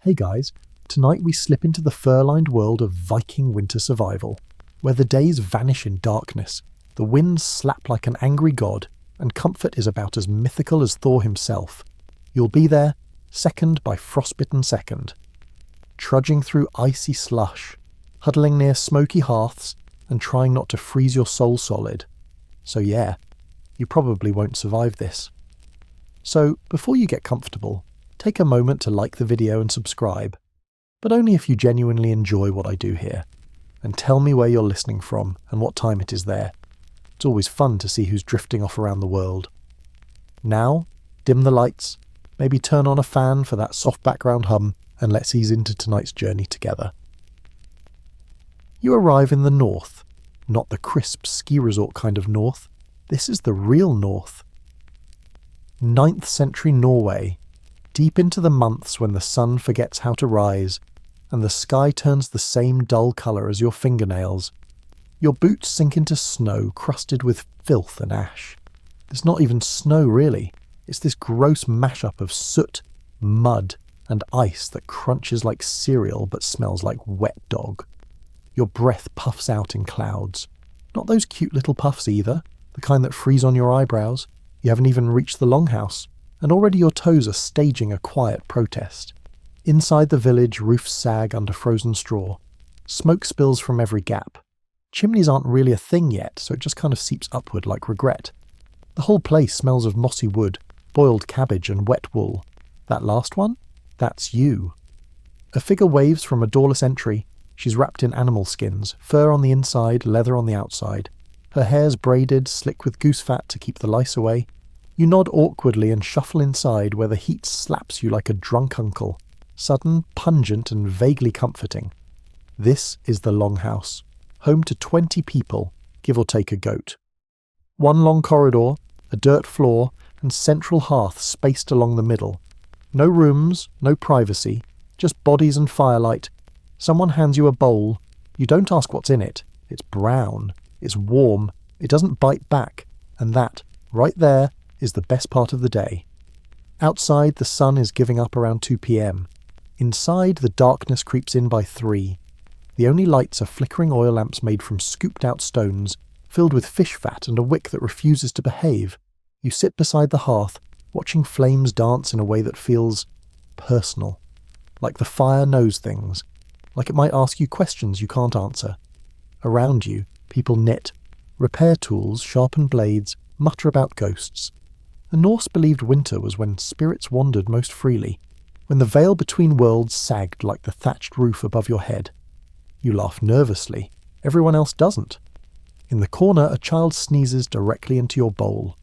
Hey guys, tonight we slip into the fur-lined world of Viking winter survival, where the days vanish in darkness, the winds slap like an angry god, and comfort is about as mythical as Thor himself. You'll be there, second by frostbitten second. Trudging through icy slush, huddling near smoky hearths, and trying not to freeze your soul solid. So yeah, you probably won't survive this. So, before you get comfortable, take a moment to like the video and subscribe, but only if you genuinely enjoy what I do here, and tell me where you're listening from and what time it is there. It's always fun to see who's drifting off around the world. Now, dim the lights, maybe turn on a fan for that soft background hum, and let's ease into tonight's journey together. You arrive in the north, not the crisp ski resort kind of north. This is the real north. 9th century Norway, deep into the months when the sun forgets how to rise, and the sky turns the same dull colour as your fingernails. Your boots sink into snow crusted with filth and ash. There's not even snow really, it's this gross mashup of soot, mud, and ice that crunches like cereal but smells like wet dog. Your breath puffs out in clouds. Not those cute little puffs either, the kind that freeze on your eyebrows. You haven't even reached the longhouse, and already your toes are staging a quiet protest. Inside the village, roofs sag under frozen straw. Smoke spills from every gap. Chimneys aren't really a thing yet, so it just kind of seeps upward like regret. The whole place smells of mossy wood, boiled cabbage and wet wool. That last one? That's you. A figure waves from a doorless entry. She's wrapped in animal skins, fur on the inside, leather on the outside. Her hair's braided, slick with goose fat to keep the lice away. You nod awkwardly and shuffle inside where the heat slaps you like a drunk uncle. Sudden, pungent and vaguely comforting. This is the longhouse, home to 20 people, give or take a goat. One long corridor, a dirt floor, and central hearth spaced along the middle. No rooms, no privacy, just bodies and firelight. Someone hands you a bowl. You don't ask what's in it. It's brown. It's warm. It doesn't bite back. And that, right there, is the best part of the day. Outside, the sun is giving up around 2 p.m. Inside, the darkness creeps in by 3. The only lights are flickering oil lamps made from scooped-out stones, filled with fish fat and a wick that refuses to behave. You sit beside the hearth, watching flames dance in a way that feels personal. Like the fire knows things. Like it might ask you questions you can't answer. Around you, people knit, repair tools, sharpen blades, mutter about ghosts. The Norse believed winter was when spirits wandered most freely, when the veil between worlds sagged like the thatched roof above your head. You laugh nervously. Everyone else doesn't. In the corner, a child sneezes directly into your bowl.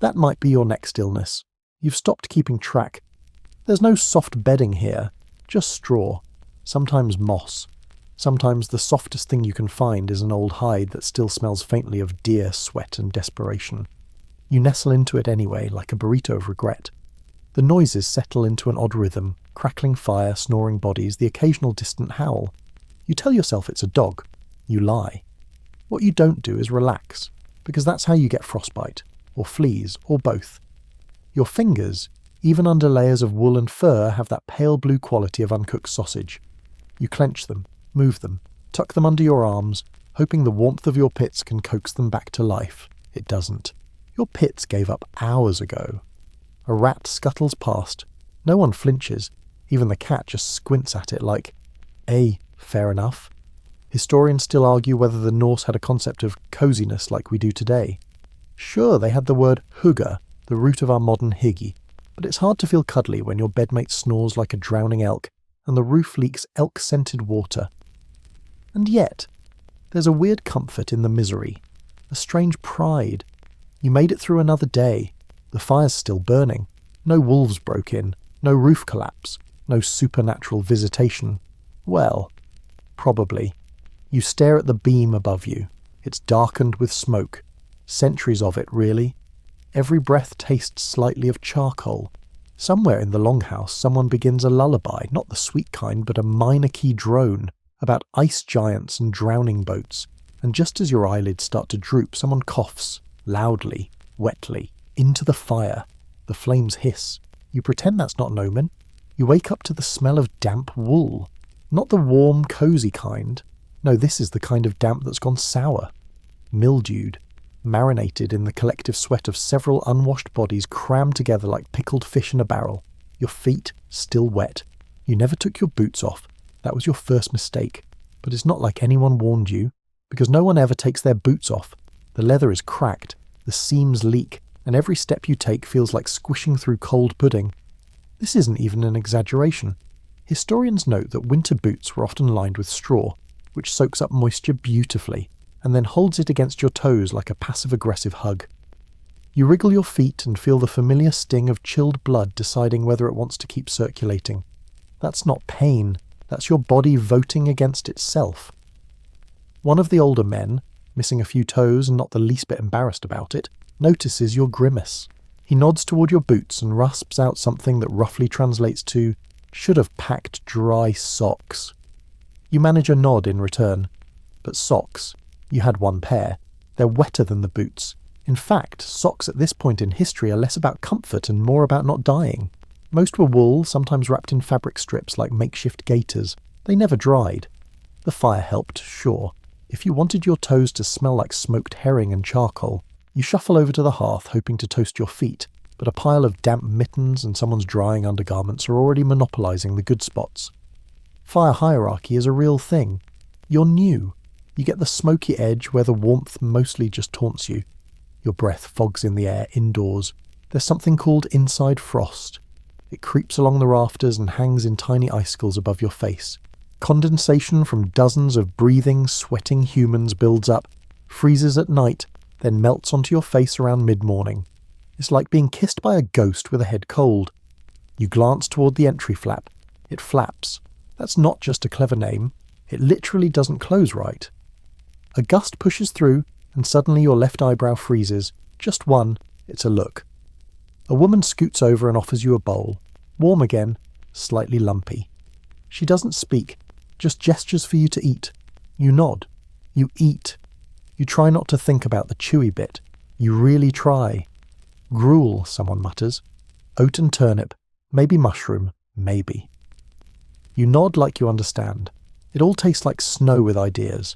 That might be your next illness. You've stopped keeping track. There's no soft bedding here, just straw, sometimes moss. Sometimes the softest thing you can find is an old hide that still smells faintly of deer, sweat and desperation. You nestle into it anyway, like a burrito of regret. The noises settle into an odd rhythm, crackling fire, snoring bodies, the occasional distant howl. You tell yourself it's a dog. You lie. What you don't do is relax, because that's how you get frostbite, or fleas, or both. Your fingers, even under layers of wool and fur, have that pale blue quality of uncooked sausage. You clench them, move them, tuck them under your arms, hoping the warmth of your pits can coax them back to life. It doesn't. Your pits gave up hours ago. A rat scuttles past. No one flinches. Even the cat just squints at it like, fair enough. Historians still argue whether the Norse had a concept of coziness like we do today. Sure, they had the word hugga, the root of our modern higgy, but it's hard to feel cuddly when your bedmate snores like a drowning elk and the roof leaks elk-scented water. And yet, there's a weird comfort in the misery, a strange pride. You made it through another day. The fire's still burning. No wolves broke in. No roof collapse. No supernatural visitation. Well, probably. You stare at the beam above you. It's darkened with smoke. Centuries of it, really. Every breath tastes slightly of charcoal. Somewhere in the longhouse, someone begins a lullaby, not the sweet kind, but a minor key drone, about ice giants and drowning boats. And just as your eyelids start to droop, someone coughs. Loudly, wetly, into the fire. The flames hiss. You pretend that's not an omen. You wake up to the smell of damp wool. Not the warm, cosy kind. No, this is the kind of damp that's gone sour. Mildewed. Marinated in the collective sweat of several unwashed bodies crammed together like pickled fish in a barrel. Your feet still wet. You never took your boots off. That was your first mistake. But it's not like anyone warned you, because no one ever takes their boots off. The leather is cracked, the seams leak, and every step you take feels like squishing through cold pudding. This isn't even an exaggeration. Historians note that winter boots were often lined with straw, which soaks up moisture beautifully, and then holds it against your toes like a passive-aggressive hug. You wriggle your feet and feel the familiar sting of chilled blood deciding whether it wants to keep circulating. That's not pain, that's your body voting against itself. One of the older men, missing a few toes and not the least bit embarrassed about it, notices your grimace. He nods toward your boots and rasps out something that roughly translates to, "Should have packed dry socks." You manage a nod in return. But socks, you had one pair. They're wetter than the boots. In fact, socks at this point in history are less about comfort and more about not dying. Most were wool, sometimes wrapped in fabric strips like makeshift gaiters. They never dried. The fire helped, sure. If you wanted your toes to smell like smoked herring and charcoal, you shuffle over to the hearth hoping to toast your feet, but a pile of damp mittens and someone's drying undergarments are already monopolizing the good spots. Fire hierarchy is a real thing. You're new. You get the smoky edge where the warmth mostly just taunts you. Your breath fogs in the air indoors. There's something called inside frost. It creeps along the rafters and hangs in tiny icicles above your face. Condensation from dozens of breathing, sweating humans builds up, freezes at night, then melts onto your face around mid-morning. It's like being kissed by a ghost with a head cold. You glance toward the entry flap. It flaps. That's not just a clever name. It literally doesn't close right. A gust pushes through, and suddenly your left eyebrow freezes. Just one. It's a look. A woman scoots over and offers you a bowl. Warm again, slightly lumpy. She doesn't speak, just gestures for you to eat. You nod. You eat. You try not to think about the chewy bit. You really try. Gruel, someone mutters. Oat and turnip. Maybe mushroom. Maybe. You nod like you understand. It all tastes like snow with ideas.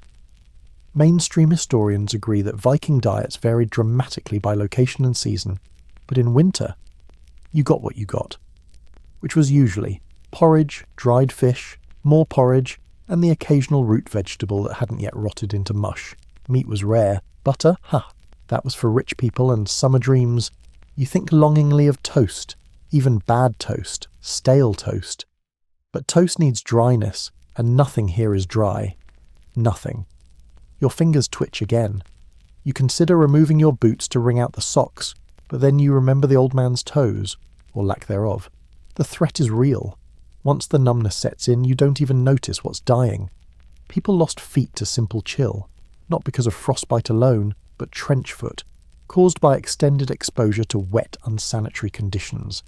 Mainstream historians agree that Viking diets varied dramatically by location and season, but in winter, you got what you got, which was usually porridge, dried fish, more porridge, and the occasional root vegetable that hadn't yet rotted into mush. Meat was rare. Butter? That was for rich people and summer dreams. You think longingly of toast, even bad toast, stale toast. But toast needs dryness, and nothing here is dry. Nothing. Your fingers twitch again. You consider removing your boots to wring out the socks, but then you remember the old man's toes, or lack thereof. The threat is real. Once the numbness sets in, you don't even notice what's dying. People lost feet to simple chill, not because of frostbite alone, but trench foot, caused by extended exposure to wet, unsanitary conditions.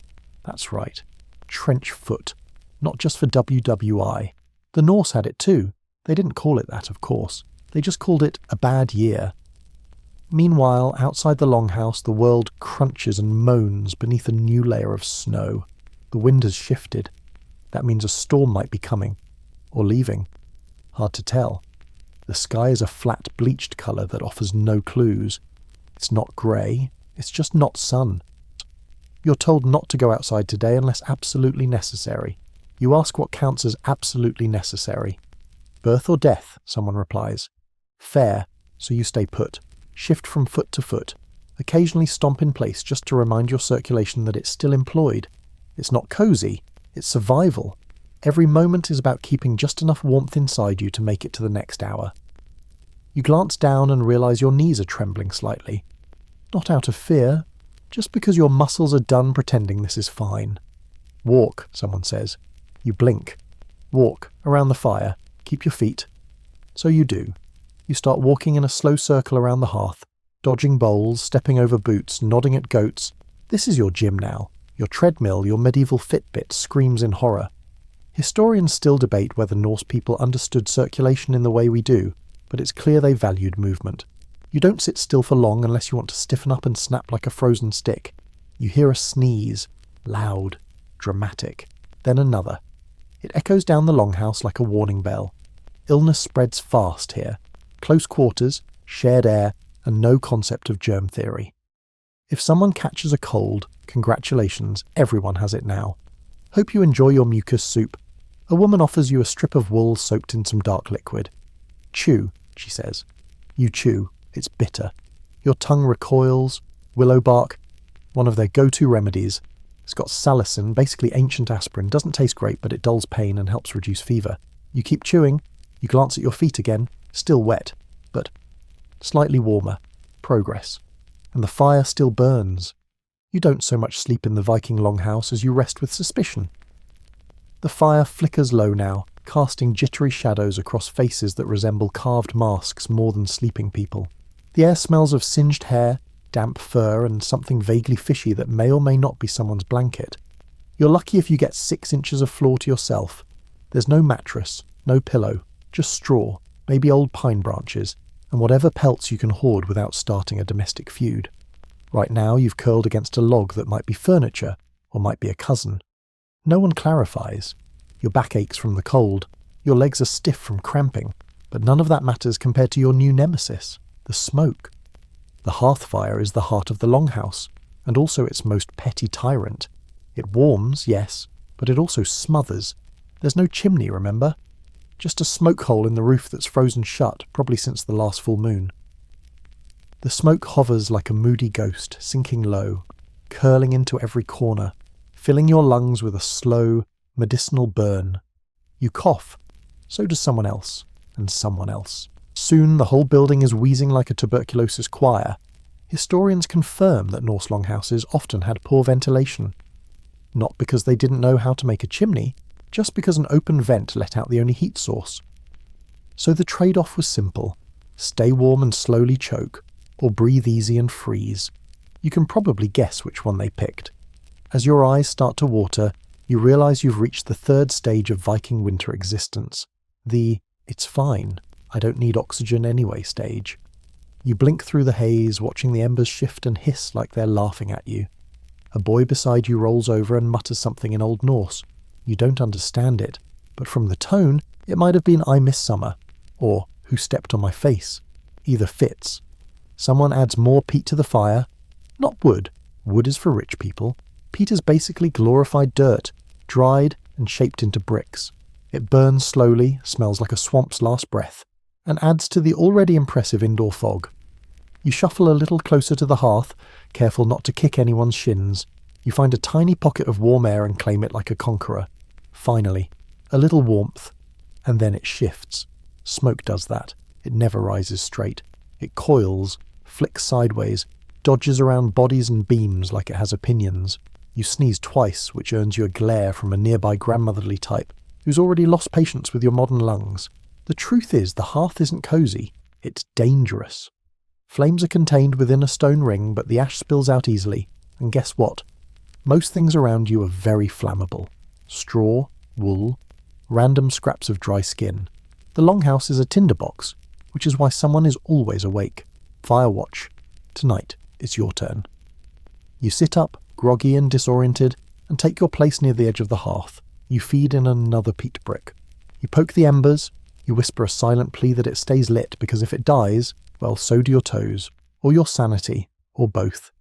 That's right, trench foot, not just for WWI. The Norse had it too. They didn't call it that, of course. They just called it a bad year. Meanwhile, outside the longhouse, the world crunches and moans beneath a new layer of snow. The wind has shifted. That means a storm might be coming. Or leaving. Hard to tell. The sky is a flat, bleached colour that offers no clues. It's not grey. It's just not sun. You're told not to go outside today unless absolutely necessary. You ask what counts as absolutely necessary. Birth or death, someone replies. Fair, so you stay put. Shift from foot to foot. Occasionally stomp in place just to remind your circulation that it's still employed. It's not cosy, it's survival. Every moment is about keeping just enough warmth inside you to make it to the next hour. You glance down and realise your knees are trembling slightly. Not out of fear, just because your muscles are done pretending this is fine. Walk, someone says. You blink. Walk, around the fire. Keep your feet. So you do. You start walking in a slow circle around the hearth, dodging bowls, stepping over boots, nodding at goats. This is your gym now. Your treadmill, your medieval Fitbit screams in horror. Historians still debate whether Norse people understood circulation in the way we do, but it's clear they valued movement. You don't sit still for long unless you want to stiffen up and snap like a frozen stick. You hear a sneeze. Loud. Dramatic. then another. It echoes down the longhouse like a warning bell. Illness spreads fast here. Close quarters, shared air, and no concept of germ theory. If someone catches a cold, congratulations, everyone has it now. Hope you enjoy your mucus soup. A woman offers you a strip of wool soaked in some dark liquid. Chew, she says. You chew. It's bitter. Your tongue recoils. Willow bark, one of their go-to remedies. It's got salicin, basically ancient aspirin. Doesn't taste great, but it dulls pain and helps reduce fever. You keep chewing. You glance at your feet again. Still wet, but slightly warmer. Progress. And the fire still burns. You don't so much sleep in the Viking longhouse as you rest with suspicion. The fire flickers low now, casting jittery shadows across faces that resemble carved masks more than sleeping people. The air smells of singed hair, damp fur, and something vaguely fishy that may or may not be someone's blanket. You're lucky if you get 6 inches of floor to yourself. There's no mattress, no pillow, just straw, maybe old pine branches, and whatever pelts you can hoard without starting a domestic feud. Right now you've curled against a log that might be furniture, or might be a cousin. No one clarifies. Your back aches from the cold, your legs are stiff from cramping, but none of that matters compared to your new nemesis, the smoke. The hearth fire is the heart of the longhouse, and also its most petty tyrant. It warms, yes, but it also smothers. There's no chimney, remember? Just a smoke hole in the roof that's frozen shut, probably since the last full moon. The smoke hovers like a moody ghost, sinking low, curling into every corner, filling your lungs with a slow, medicinal burn. You cough. So does someone else, and someone else. Soon the whole building is wheezing like a tuberculosis choir. Historians confirm that Norse longhouses often had poor ventilation. Not because they didn't know how to make a chimney, just because an open vent let out the only heat source. So the trade-off was simple. Stay warm and slowly choke, or breathe easy and freeze. You can probably guess which one they picked. As your eyes start to water, you realise you've reached the 3rd stage of Viking winter existence. The "it's fine, I don't need oxygen anyway" stage. You blink through the haze, watching the embers shift and hiss like they're laughing at you. A boy beside you rolls over and mutters something in Old Norse. You don't understand it, but from the tone, it might have been "I miss summer," or "Who stepped on my face?" Either fits. Someone adds more peat to the fire. Not wood. Wood is for rich people. Peat is basically glorified dirt, dried and shaped into bricks. It burns slowly, smells like a swamp's last breath, and adds to the already impressive indoor fog. You shuffle a little closer to the hearth, careful not to kick anyone's shins. You find a tiny pocket of warm air and claim it like a conqueror. Finally, a little warmth, and then it shifts. Smoke does that. It never rises straight. It coils, flicks sideways, dodges around bodies and beams like it has opinions. You sneeze twice, which earns you a glare from a nearby grandmotherly type, who's already lost patience with your modern lungs. The truth is, the hearth isn't cosy. It's dangerous. Flames are contained within a stone ring, but the ash spills out easily. And guess what? Most things around you are very flammable. Straw, wool, random scraps of dry skin. The longhouse is a tinderbox, which is why someone is always awake. Firewatch. Tonight, it's your turn. You sit up, groggy and disoriented, and take your place near the edge of the hearth. You feed in another peat brick. You poke the embers. You whisper a silent plea that it stays lit, because if it dies, well, so do your toes, or your sanity, or both.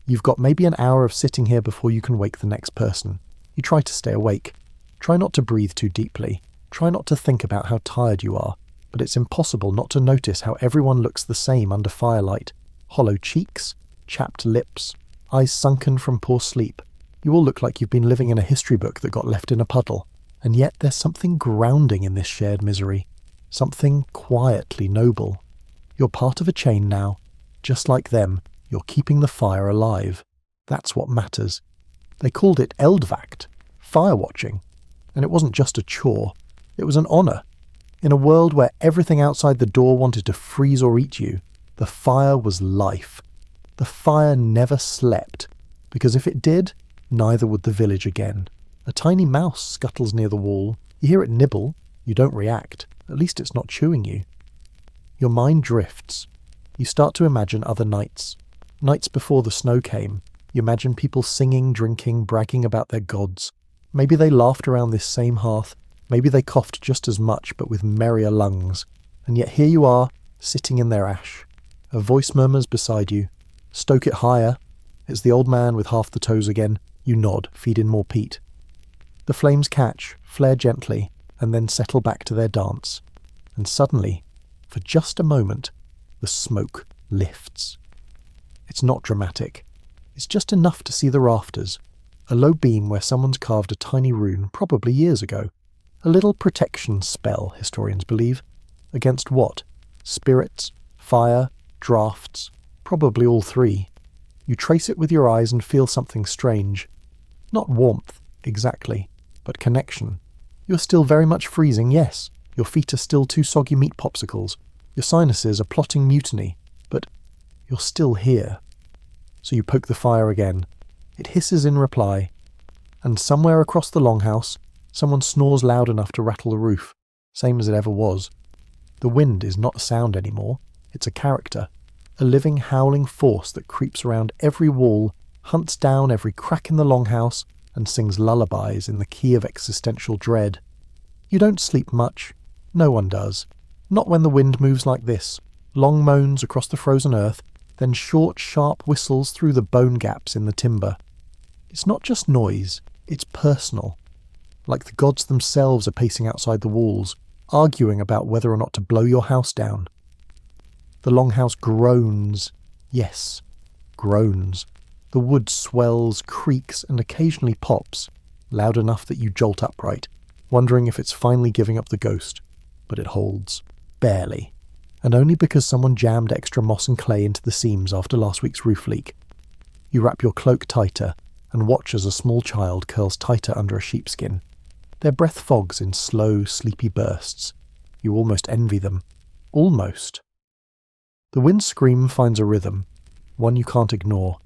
You've got maybe an hour of sitting here before you can wake the next person. You try to stay awake. Try not to breathe too deeply. Try not to think about how tired you are. But it's impossible not to notice how everyone looks the same under firelight. Hollow cheeks, chapped lips, eyes sunken from poor sleep. You all look like you've been living in a history book that got left in a puddle. And yet there's something grounding in this shared misery. Something quietly noble. You're part of a chain now. Just like them, you're keeping the fire alive. That's what matters. They called it Eldvact, fire watching. And it wasn't just a chore. It was an honour. In a world where everything outside the door wanted to freeze or eat you, the fire was life. The fire never slept, because if it did, neither would the village again. A tiny mouse scuttles near the wall. You hear it nibble. You don't react. At least it's not chewing you. Your mind drifts. You start to imagine other nights. Nights before the snow came. You imagine people singing, drinking, bragging about their gods. Maybe they laughed around this same hearth, maybe they coughed just as much but with merrier lungs, and yet here you are, sitting in their ash. A voice murmurs beside you, "Stoke it higher." It's the old man with half the toes again. You nod, feed in more peat. The flames catch, flare gently, and then settle back to their dance. And suddenly, for just a moment, the smoke lifts. It's not dramatic. It's just enough to see the rafters. A low beam where someone's carved a tiny rune, probably years ago. A little protection spell, historians believe. Against what? Spirits? Fire? Drafts? Probably all three. You trace it with your eyes and feel something strange. Not warmth, exactly, but connection. You're still very much freezing, yes. Your feet are still two soggy meat popsicles. Your sinuses are plotting mutiny, but you're still here. So you poke the fire again. It hisses in reply, and somewhere across the longhouse, someone snores loud enough to rattle the roof, same as it ever was. The wind is not a sound anymore, it's a character, a living howling force that creeps around every wall, hunts down every crack in the longhouse, and sings lullabies in the key of existential dread. You don't sleep much. No one does. Not when the wind moves like this. Long moans across the frozen earth, then short, sharp whistles through the bone gaps in the timber. It's not just noise, it's personal. Like the gods themselves are pacing outside the walls, arguing about whether or not to blow your house down. The longhouse groans. Yes, groans. The wood swells, creaks, and occasionally pops, loud enough that you jolt upright, wondering if it's finally giving up the ghost. But it holds. Barely. And only because someone jammed extra moss and clay into the seams after last week's roof leak. You wrap your cloak tighter and watch as a small child curls tighter under a sheepskin. Their breath fogs in slow, sleepy bursts. You almost envy them. Almost. The wind's scream finds a rhythm, one you can't ignore.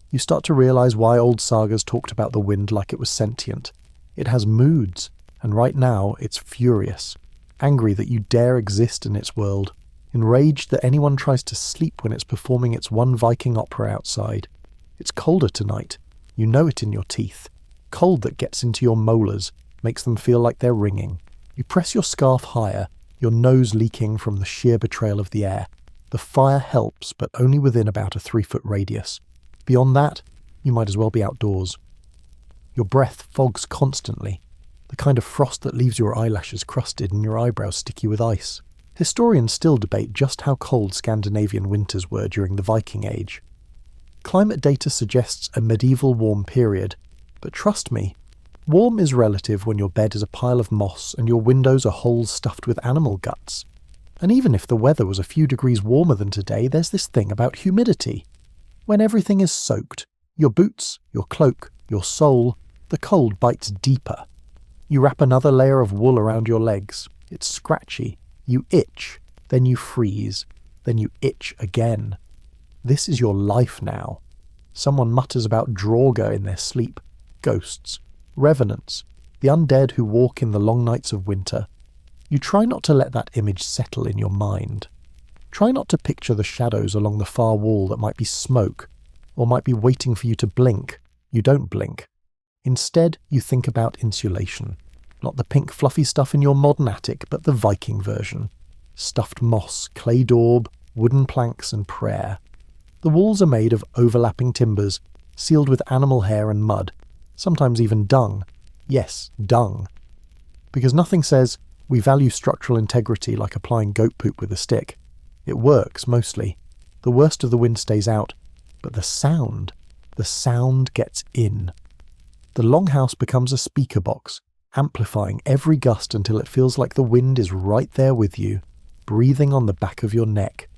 You start to realise why old sagas talked about the wind like it was sentient. It has moods, and right now it's furious. Angry that you dare exist in its world. Enraged that anyone tries to sleep when it's performing its one Viking opera outside. It's colder tonight. You know it in your teeth. Cold that gets into your molars, makes them feel like they're ringing. You press your scarf higher, your nose leaking from the sheer betrayal of the air. The fire helps, but only within about a 3-foot radius. Beyond that, you might as well be outdoors. Your breath fogs constantly, the kind of frost that leaves your eyelashes crusted and your eyebrows sticky with ice. Historians still debate just how cold Scandinavian winters were during the Viking Age. Climate data suggests a medieval warm period, but trust me, warm is relative when your bed is a pile of moss and your windows are holes stuffed with animal guts. And even if the weather was a few degrees warmer than today, there's this thing about humidity. When everything is soaked, your boots, your cloak, your soul, the cold bites deeper. You wrap another layer of wool around your legs. It's scratchy. You itch, then you freeze, then you itch again. This is your life now. Someone mutters about Draugr in their sleep, ghosts, revenants, the undead who walk in the long nights of winter. You try not to let that image settle in your mind. Try not to picture the shadows along the far wall that might be smoke, or might be waiting for you to blink. You don't blink. Instead, you think about insulation. Not the pink fluffy stuff in your modern attic, but the Viking version. Stuffed moss, clay daub, wooden planks and prayer. The walls are made of overlapping timbers, sealed with animal hair and mud, sometimes even dung. Yes, dung. Because nothing says, we value structural integrity like applying goat poop with a stick. It works, mostly. The worst of the wind stays out. But the sound gets in. The longhouse becomes a speaker box, amplifying every gust until it feels like the wind is right there with you, breathing on the back of your neck.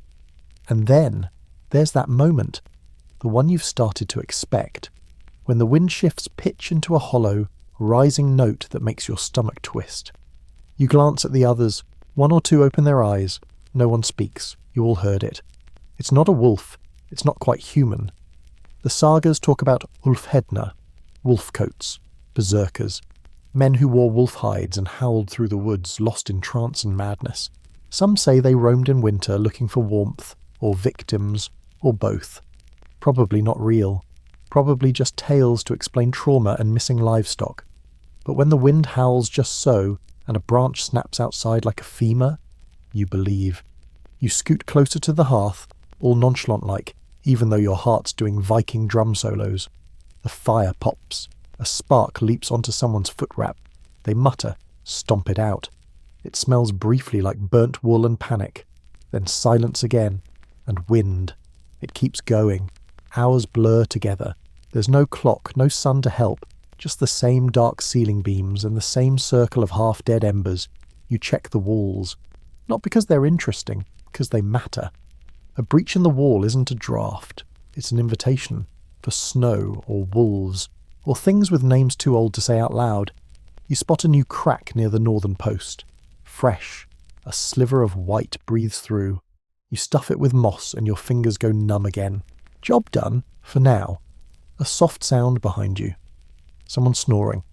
And then, there's that moment, the one you've started to expect, when the wind shifts pitch into a hollow, rising note that makes your stomach twist. You glance at the others, one or two open their eyes, no one speaks, you all heard it. It's not a wolf, it's not quite human. The sagas talk about Ulfhedna, wolf coats, berserkers, men who wore wolf hides and howled through the woods, lost in trance and madness. Some say they roamed in winter looking for warmth, or victims, or both. Probably not real. Probably just tales to explain trauma and missing livestock. But when the wind howls just so, and a branch snaps outside like a femur, you believe. You scoot closer to the hearth, all nonchalant-like, even though your heart's doing Viking drum solos. The fire pops. A spark leaps onto someone's foot wrap. They mutter, stomp it out. It smells briefly like burnt wool and panic. Then silence again, and wind. It keeps going. Hours blur together. There's no clock, no sun to help. Just the same dark ceiling beams and the same circle of half-dead embers. You check the walls. Not because they're interesting, because they matter. A breach in the wall isn't a draft. It's an invitation for snow or wolves, or things with names too old to say out loud. You spot a new crack near the northern post. Fresh. A sliver of white breathes through. You stuff it with moss and your fingers go numb again. Job done, for now. A soft sound behind you. Someone snoring.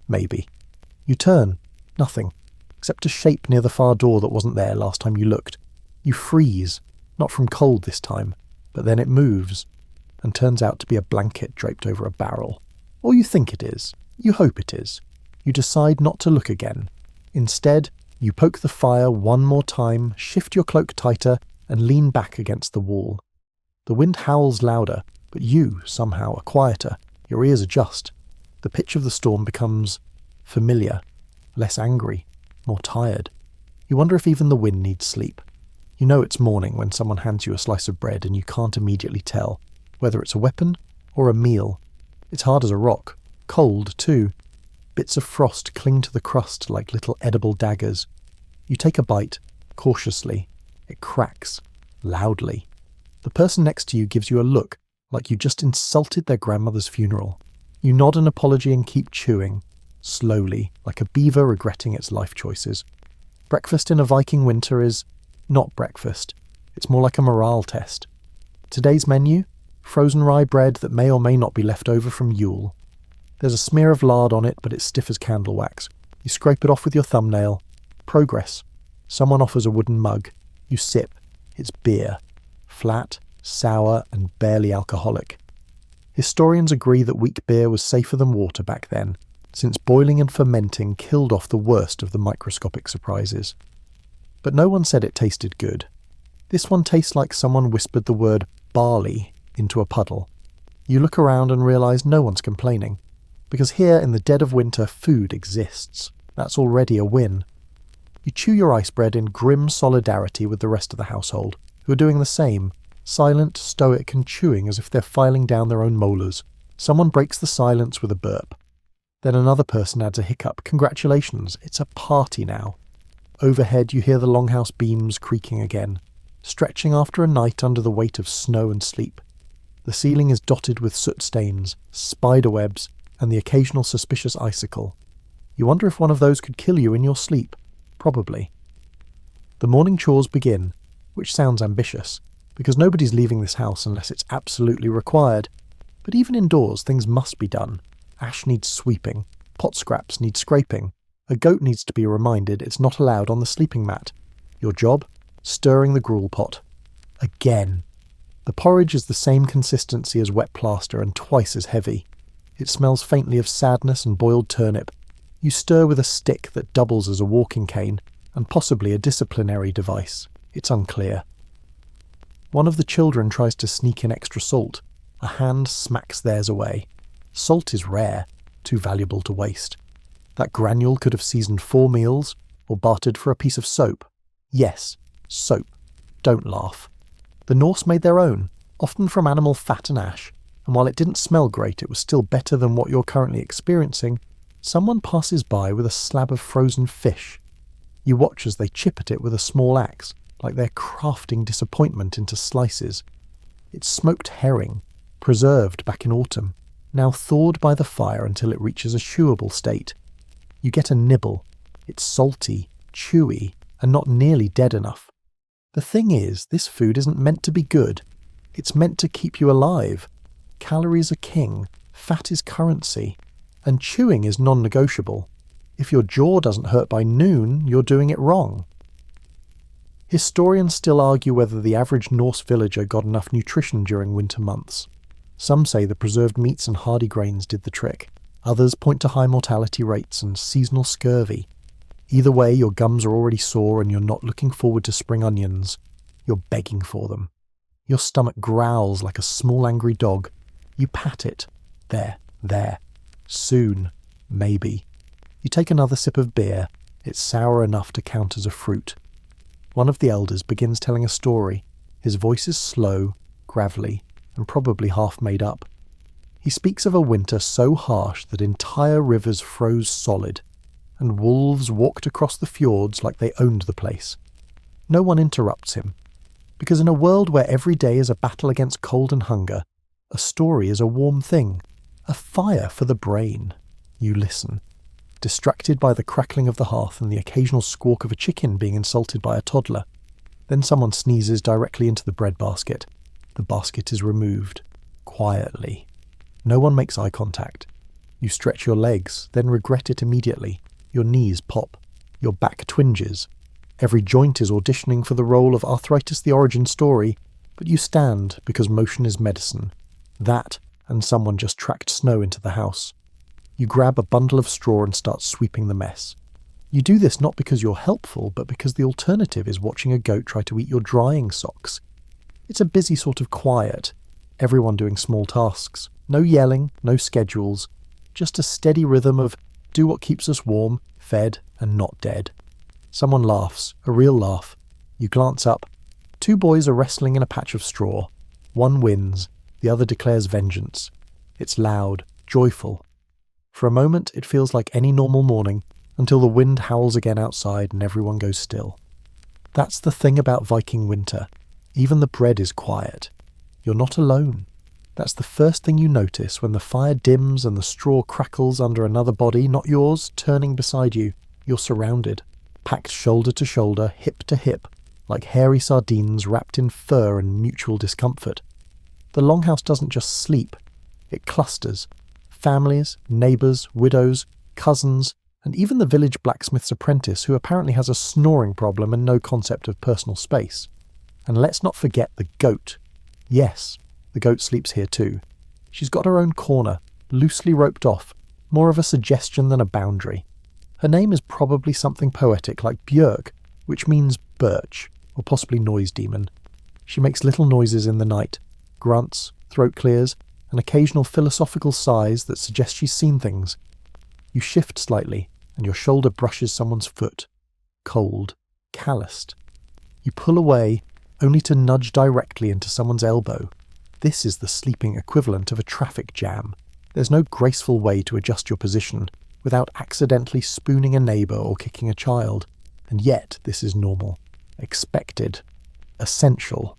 Maybe. You turn. Nothing. Except a shape near the far door that wasn't there last time you looked. You freeze. Not from cold this time. But then it moves. And turns out to be a blanket draped over a barrel. Or you think it is. You hope it is. You decide not to look again. Instead, you poke the fire one more time, shift your cloak tighter, and lean back against the wall. The wind howls louder, but you, somehow, are quieter. Your ears adjust. The pitch of the storm becomes familiar, less angry, more tired. You wonder if even the wind needs sleep. You know it's morning when someone hands you a slice of bread and you can't immediately tell whether it's a weapon or a meal. It's hard as a rock, cold too. Bits of frost cling to the crust like little edible daggers. You take a bite, cautiously. It cracks, loudly. The person next to you gives you a look, like you just insulted their grandmother's funeral. You nod an apology and keep chewing, slowly, like a beaver regretting its life choices. Breakfast in a Viking winter is not breakfast. It's more like a morale test. Today's menu? Frozen rye bread that may or may not be left over from Yule. There's a smear of lard on it, but it's stiff as candle wax. You scrape it off with your thumbnail. Progress. Someone offers a wooden mug. You sip. It's beer. Flat, sour, and barely alcoholic. Historians agree that weak beer was safer than water back then, since boiling and fermenting killed off the worst of the microscopic surprises. But no one said it tasted good. This one tastes like someone whispered the word barley into a puddle. You look around and realise no one's complaining, because here in the dead of winter food exists. That's already a win. You chew your ice bread in grim solidarity with the rest of the household, who are doing the same, silent, stoic, and chewing as if they're filing down their own molars. Someone breaks the silence with a burp. Then another person adds a hiccup. Congratulations, it's a party now. Overhead you hear the longhouse beams creaking again, stretching after a night under the weight of snow and sleep. The ceiling is dotted with soot stains, spider webs, and the occasional suspicious icicle. You wonder if one of those could kill you in your sleep. Probably. The morning chores begin, which sounds ambitious, because nobody's leaving this house unless it's absolutely required. But even indoors, things must be done. Ash needs sweeping. Pot scraps need scraping. A goat needs to be reminded it's not allowed on the sleeping mat. Your job? Stirring the gruel pot. Again. The porridge is the same consistency as wet plaster and twice as heavy. It smells faintly of sadness and boiled turnip. You stir with a stick that doubles as a walking cane, and possibly a disciplinary device. It's unclear. One of the children tries to sneak in extra salt. A hand smacks theirs away. Salt is rare, too valuable to waste. That granule could have seasoned 4 meals, or bartered for a piece of soap. Yes, soap. Don't laugh. The Norse made their own, often from animal fat and ash, and while it didn't smell great, it was still better than what you're currently experiencing. Someone passes by with a slab of frozen fish. You watch as they chip at it with a small axe, like they're crafting disappointment into slices. It's smoked herring, preserved back in autumn, now thawed by the fire until it reaches a chewable state. You get a nibble. It's salty, chewy, and not nearly dead enough. The thing is, this food isn't meant to be good. It's meant to keep you alive. Calories are king, fat is currency, and chewing is non-negotiable. If your jaw doesn't hurt by noon, you're doing it wrong. Historians still argue whether the average Norse villager got enough nutrition during winter months. Some say the preserved meats and hardy grains did the trick. Others point to high mortality rates and seasonal scurvy. Either way, your gums are already sore and you're not looking forward to spring onions. You're begging for them. Your stomach growls like a small angry dog. You pat it. There. Soon, maybe. You take another sip of beer. It's sour enough to count as a fruit. One of the elders begins telling a story. His voice is slow, gravelly, and probably half made up. He speaks of a winter so harsh that entire rivers froze solid, and wolves walked across the fjords like they owned the place. No one interrupts him, because in a world where every day is a battle against cold and hunger, a story is a warm thing, a fire for the brain. You listen, distracted by the crackling of the hearth and the occasional squawk of a chicken being insulted by a toddler. Then someone sneezes directly into the bread basket. The basket is removed, quietly. No one makes eye contact. You stretch your legs, then regret it immediately. Your knees pop. Your back twinges. Every joint is auditioning for the role of Arthritis the Origin Story, but you stand because motion is medicine. That, and someone just tracked snow into the house. You grab a bundle of straw and start sweeping the mess. You do this not because you're helpful, but because the alternative is watching a goat try to eat your drying socks. It's a busy sort of quiet, everyone doing small tasks. No yelling, no schedules, just a steady rhythm of do what keeps us warm, fed, and not dead. Someone laughs, a real laugh. You glance up. 2 boys are wrestling in a patch of straw. One wins, the other declares vengeance. It's loud, joyful. For a moment it feels like any normal morning, until the wind howls again outside and everyone goes still. That's the thing about Viking winter. Even the bread is quiet. You're not alone. That's the first thing you notice when the fire dims and the straw crackles under another body, not yours, turning beside you. You're surrounded, packed shoulder to shoulder, hip to hip, like hairy sardines wrapped in fur and mutual discomfort. The longhouse doesn't just sleep, it clusters. Families, neighbours, widows, cousins, and even the village blacksmith's apprentice who apparently has a snoring problem and no concept of personal space. And let's not forget the goat. Yes, the goat sleeps here too. She's got her own corner, loosely roped off, more of a suggestion than a boundary. Her name is probably something poetic like Björk, which means birch, or possibly noise demon. She makes little noises in the night, grunts, throat clears, and occasional philosophical sighs that suggest she's seen things. You shift slightly, and your shoulder brushes someone's foot. Cold, calloused. You pull away, only to nudge directly into someone's elbow. This is the sleeping equivalent of a traffic jam. There's no graceful way to adjust your position without accidentally spooning a neighbour or kicking a child. And yet this is normal, expected, essential.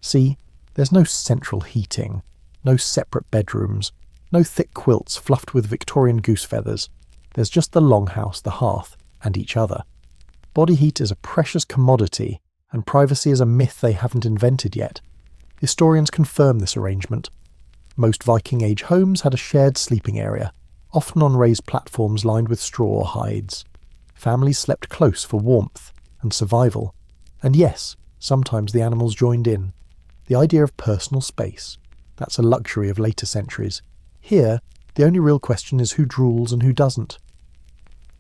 See, there's no central heating, no separate bedrooms, no thick quilts fluffed with Victorian goose feathers. There's just the longhouse, the hearth, and each other. Body heat is a precious commodity, and privacy is a myth they haven't invented yet. Historians confirm this arrangement. Most Viking-age homes had a shared sleeping area, often on raised platforms lined with straw or hides. Families slept close for warmth and survival. And yes, sometimes the animals joined in. The idea of personal space. That's a luxury of later centuries. Here, the only real question is who drools and who doesn't.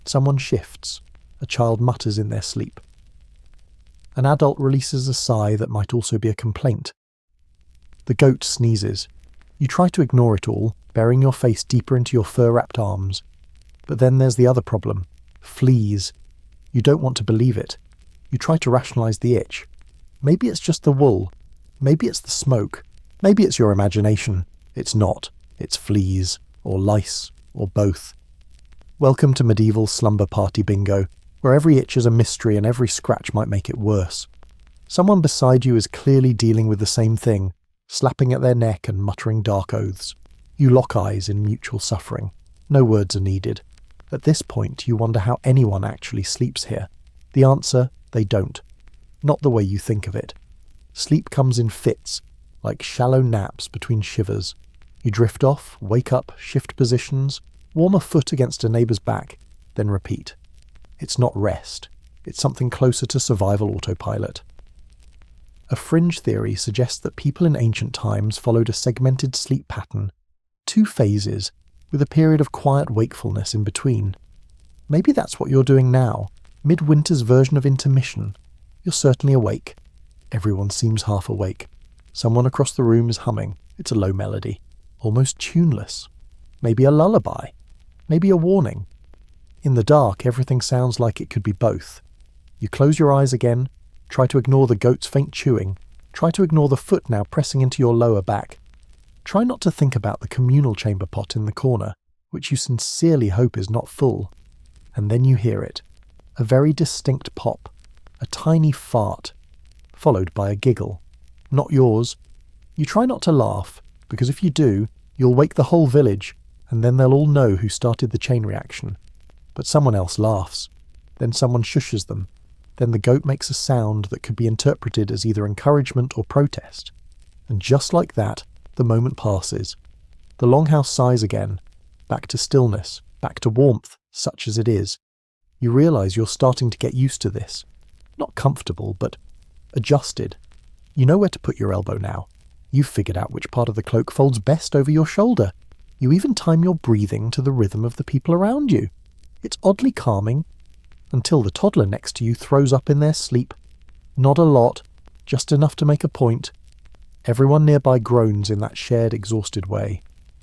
Someone shifts. A child mutters in their sleep. An adult releases a sigh that might also be a complaint. The goat sneezes. You try to ignore it all, burying your face deeper into your fur-wrapped arms. But then there's the other problem. Fleas. You don't want to believe it. You try to rationalise the itch. Maybe it's just the wool. Maybe it's the smoke. Maybe it's your imagination. It's not. It's fleas, or lice, or both. Welcome to medieval slumber party bingo, where every itch is a mystery and every scratch might make it worse. Someone beside you is clearly dealing with the same thing, slapping at their neck and muttering dark oaths. You lock eyes in mutual suffering. No words are needed. At this point, you wonder how anyone actually sleeps here. The answer, they don't. Not the way you think of it. Sleep comes in fits, like shallow naps between shivers. You drift off, wake up, shift positions, warm a foot against a neighbour's back, then repeat. It's not rest. It's something closer to survival autopilot. A fringe theory suggests that people in ancient times followed a segmented sleep pattern. 2 phases, with a period of quiet wakefulness in between. Maybe that's what you're doing now, midwinter's version of intermission. You're certainly awake. Everyone seems half awake. Someone across the room is humming. It's a low melody, almost tuneless. Maybe a lullaby. Maybe a warning. In the dark, everything sounds like it could be both. You close your eyes again, try to ignore the goat's faint chewing, try to ignore the foot now pressing into your lower back. Try not to think about the communal chamber pot in the corner, which you sincerely hope is not full. And then you hear it. A very distinct pop. A tiny fart. Followed by a giggle. Not yours. You try not to laugh, because if you do, you'll wake the whole village, and then they'll all know who started the chain reaction. But someone else laughs. Then someone shushes them. Then the goat makes a sound that could be interpreted as either encouragement or protest. And just like that, the moment passes. The longhouse sighs again. Back to stillness. Back to warmth, such as it is. You realise you're starting to get used to this. Not comfortable, but adjusted. You know where to put your elbow now. You've figured out which part of the cloak folds best over your shoulder. You even time your breathing to the rhythm of the people around you. It's oddly calming, until the toddler next to you throws up in their sleep. Not a lot, just enough to make a point. Everyone nearby groans in that shared exhausted way.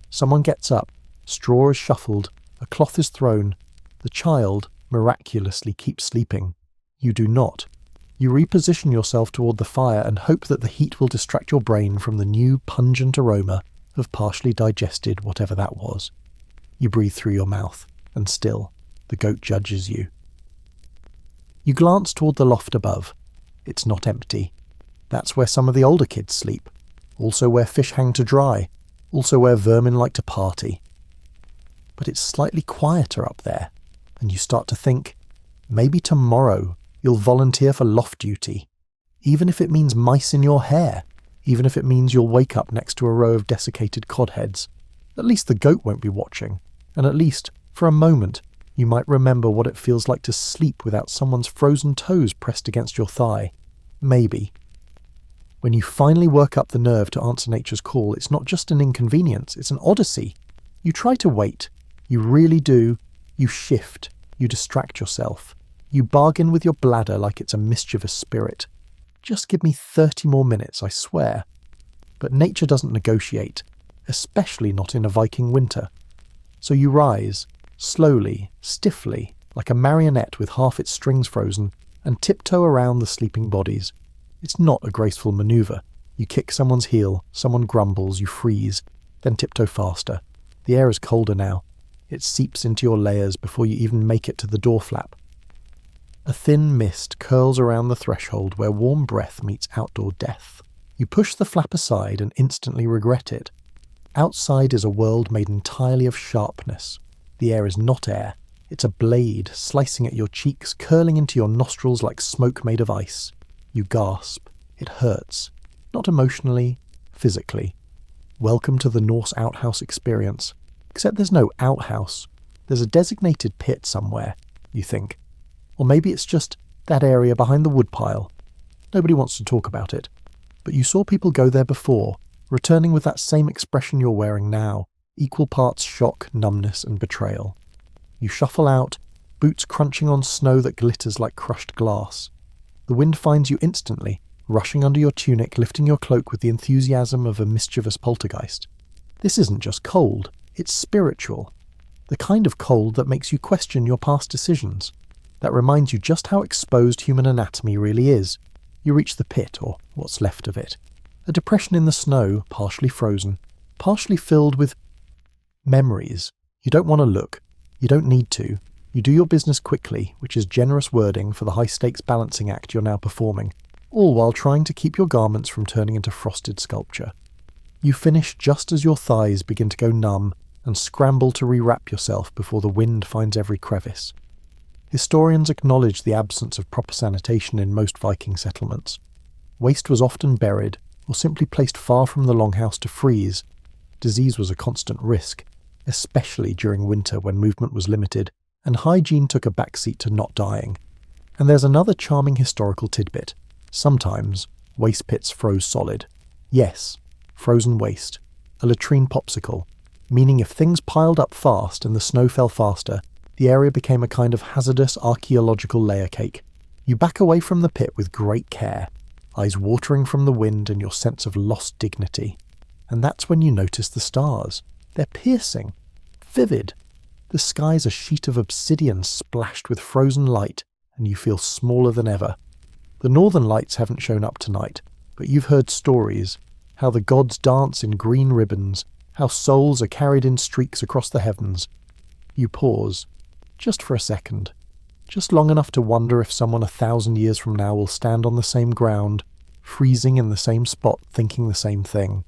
Someone gets up, straw is shuffled, a cloth is thrown. The child miraculously keeps sleeping. You do not. You reposition yourself toward the fire and hope that the heat will distract your brain from the new pungent aroma of partially digested whatever that was. You breathe through your mouth, and still, the goat judges you. You glance toward the loft above. It's not empty. That's where some of the older kids sleep. Also where fish hang to dry. Also where vermin like to party. But it's slightly quieter up there, and you start to think, maybe tomorrow you'll volunteer for loft duty, even if it means mice in your hair, even if it means you'll wake up next to a row of desiccated codheads. At least the goat won't be watching, and at least, for a moment, you might remember what it feels like to sleep without someone's frozen toes pressed against your thigh. Maybe. When you finally work up the nerve to answer nature's call, it's not just an inconvenience, it's an odyssey. You try to wait. You really do. You shift. You distract yourself. You bargain with your bladder like it's a mischievous spirit. Just give me 30 more minutes, I swear. But nature doesn't negotiate, especially not in a Viking winter. So you rise, slowly, stiffly, like a marionette with half its strings frozen, and tiptoe around the sleeping bodies. It's not a graceful maneuver. You kick someone's heel, someone grumbles, you freeze, then tiptoe faster. The air is colder now. It seeps into your layers before you even make it to the door flap. A thin mist curls around the threshold where warm breath meets outdoor death. You push the flap aside and instantly regret it. Outside is a world made entirely of sharpness. The air is not air. It's a blade slicing at your cheeks, curling into your nostrils like smoke made of ice. You gasp. It hurts. Not emotionally, physically. Welcome to the Norse outhouse experience. Except there's no outhouse. There's a designated pit somewhere, you think. Or maybe it's just that area behind the woodpile. Nobody wants to talk about it. But you saw people go there before, returning with that same expression you're wearing now, equal parts shock, numbness, and betrayal. You shuffle out, boots crunching on snow that glitters like crushed glass. The wind finds you instantly, rushing under your tunic, lifting your cloak with the enthusiasm of a mischievous poltergeist. This isn't just cold, it's spiritual. The kind of cold that makes you question your past decisions. That reminds you just how exposed human anatomy really is. You reach the pit, or what's left of it. A depression in the snow, partially frozen, partially filled with memories. You don't want to look. You don't need to. You do your business quickly, which is generous wording for the high-stakes balancing act you're now performing, all while trying to keep your garments from turning into frosted sculpture. You finish just as your thighs begin to go numb and scramble to rewrap yourself before the wind finds every crevice. Historians acknowledge the absence of proper sanitation in most Viking settlements. Waste was often buried or simply placed far from the longhouse to freeze. Disease was a constant risk, especially during winter when movement was limited, and hygiene took a backseat to not dying. And there's another charming historical tidbit. Sometimes, waste pits froze solid. Yes, frozen waste. A latrine popsicle. meaning if things piled up fast and the snow fell faster, the area became a kind of hazardous archaeological layer cake. You back away from the pit with great care, eyes watering from the wind and your sense of lost dignity. And that's when you notice the stars. They're piercing, vivid. The sky's a sheet of obsidian splashed with frozen light, and you feel smaller than ever. The northern lights haven't shown up tonight, but you've heard stories, how the gods dance in green ribbons, how souls are carried in streaks across the heavens. You pause, just for a second, just long enough to wonder if someone 1,000 years from now will stand on the same ground, freezing in the same spot, thinking the same thing.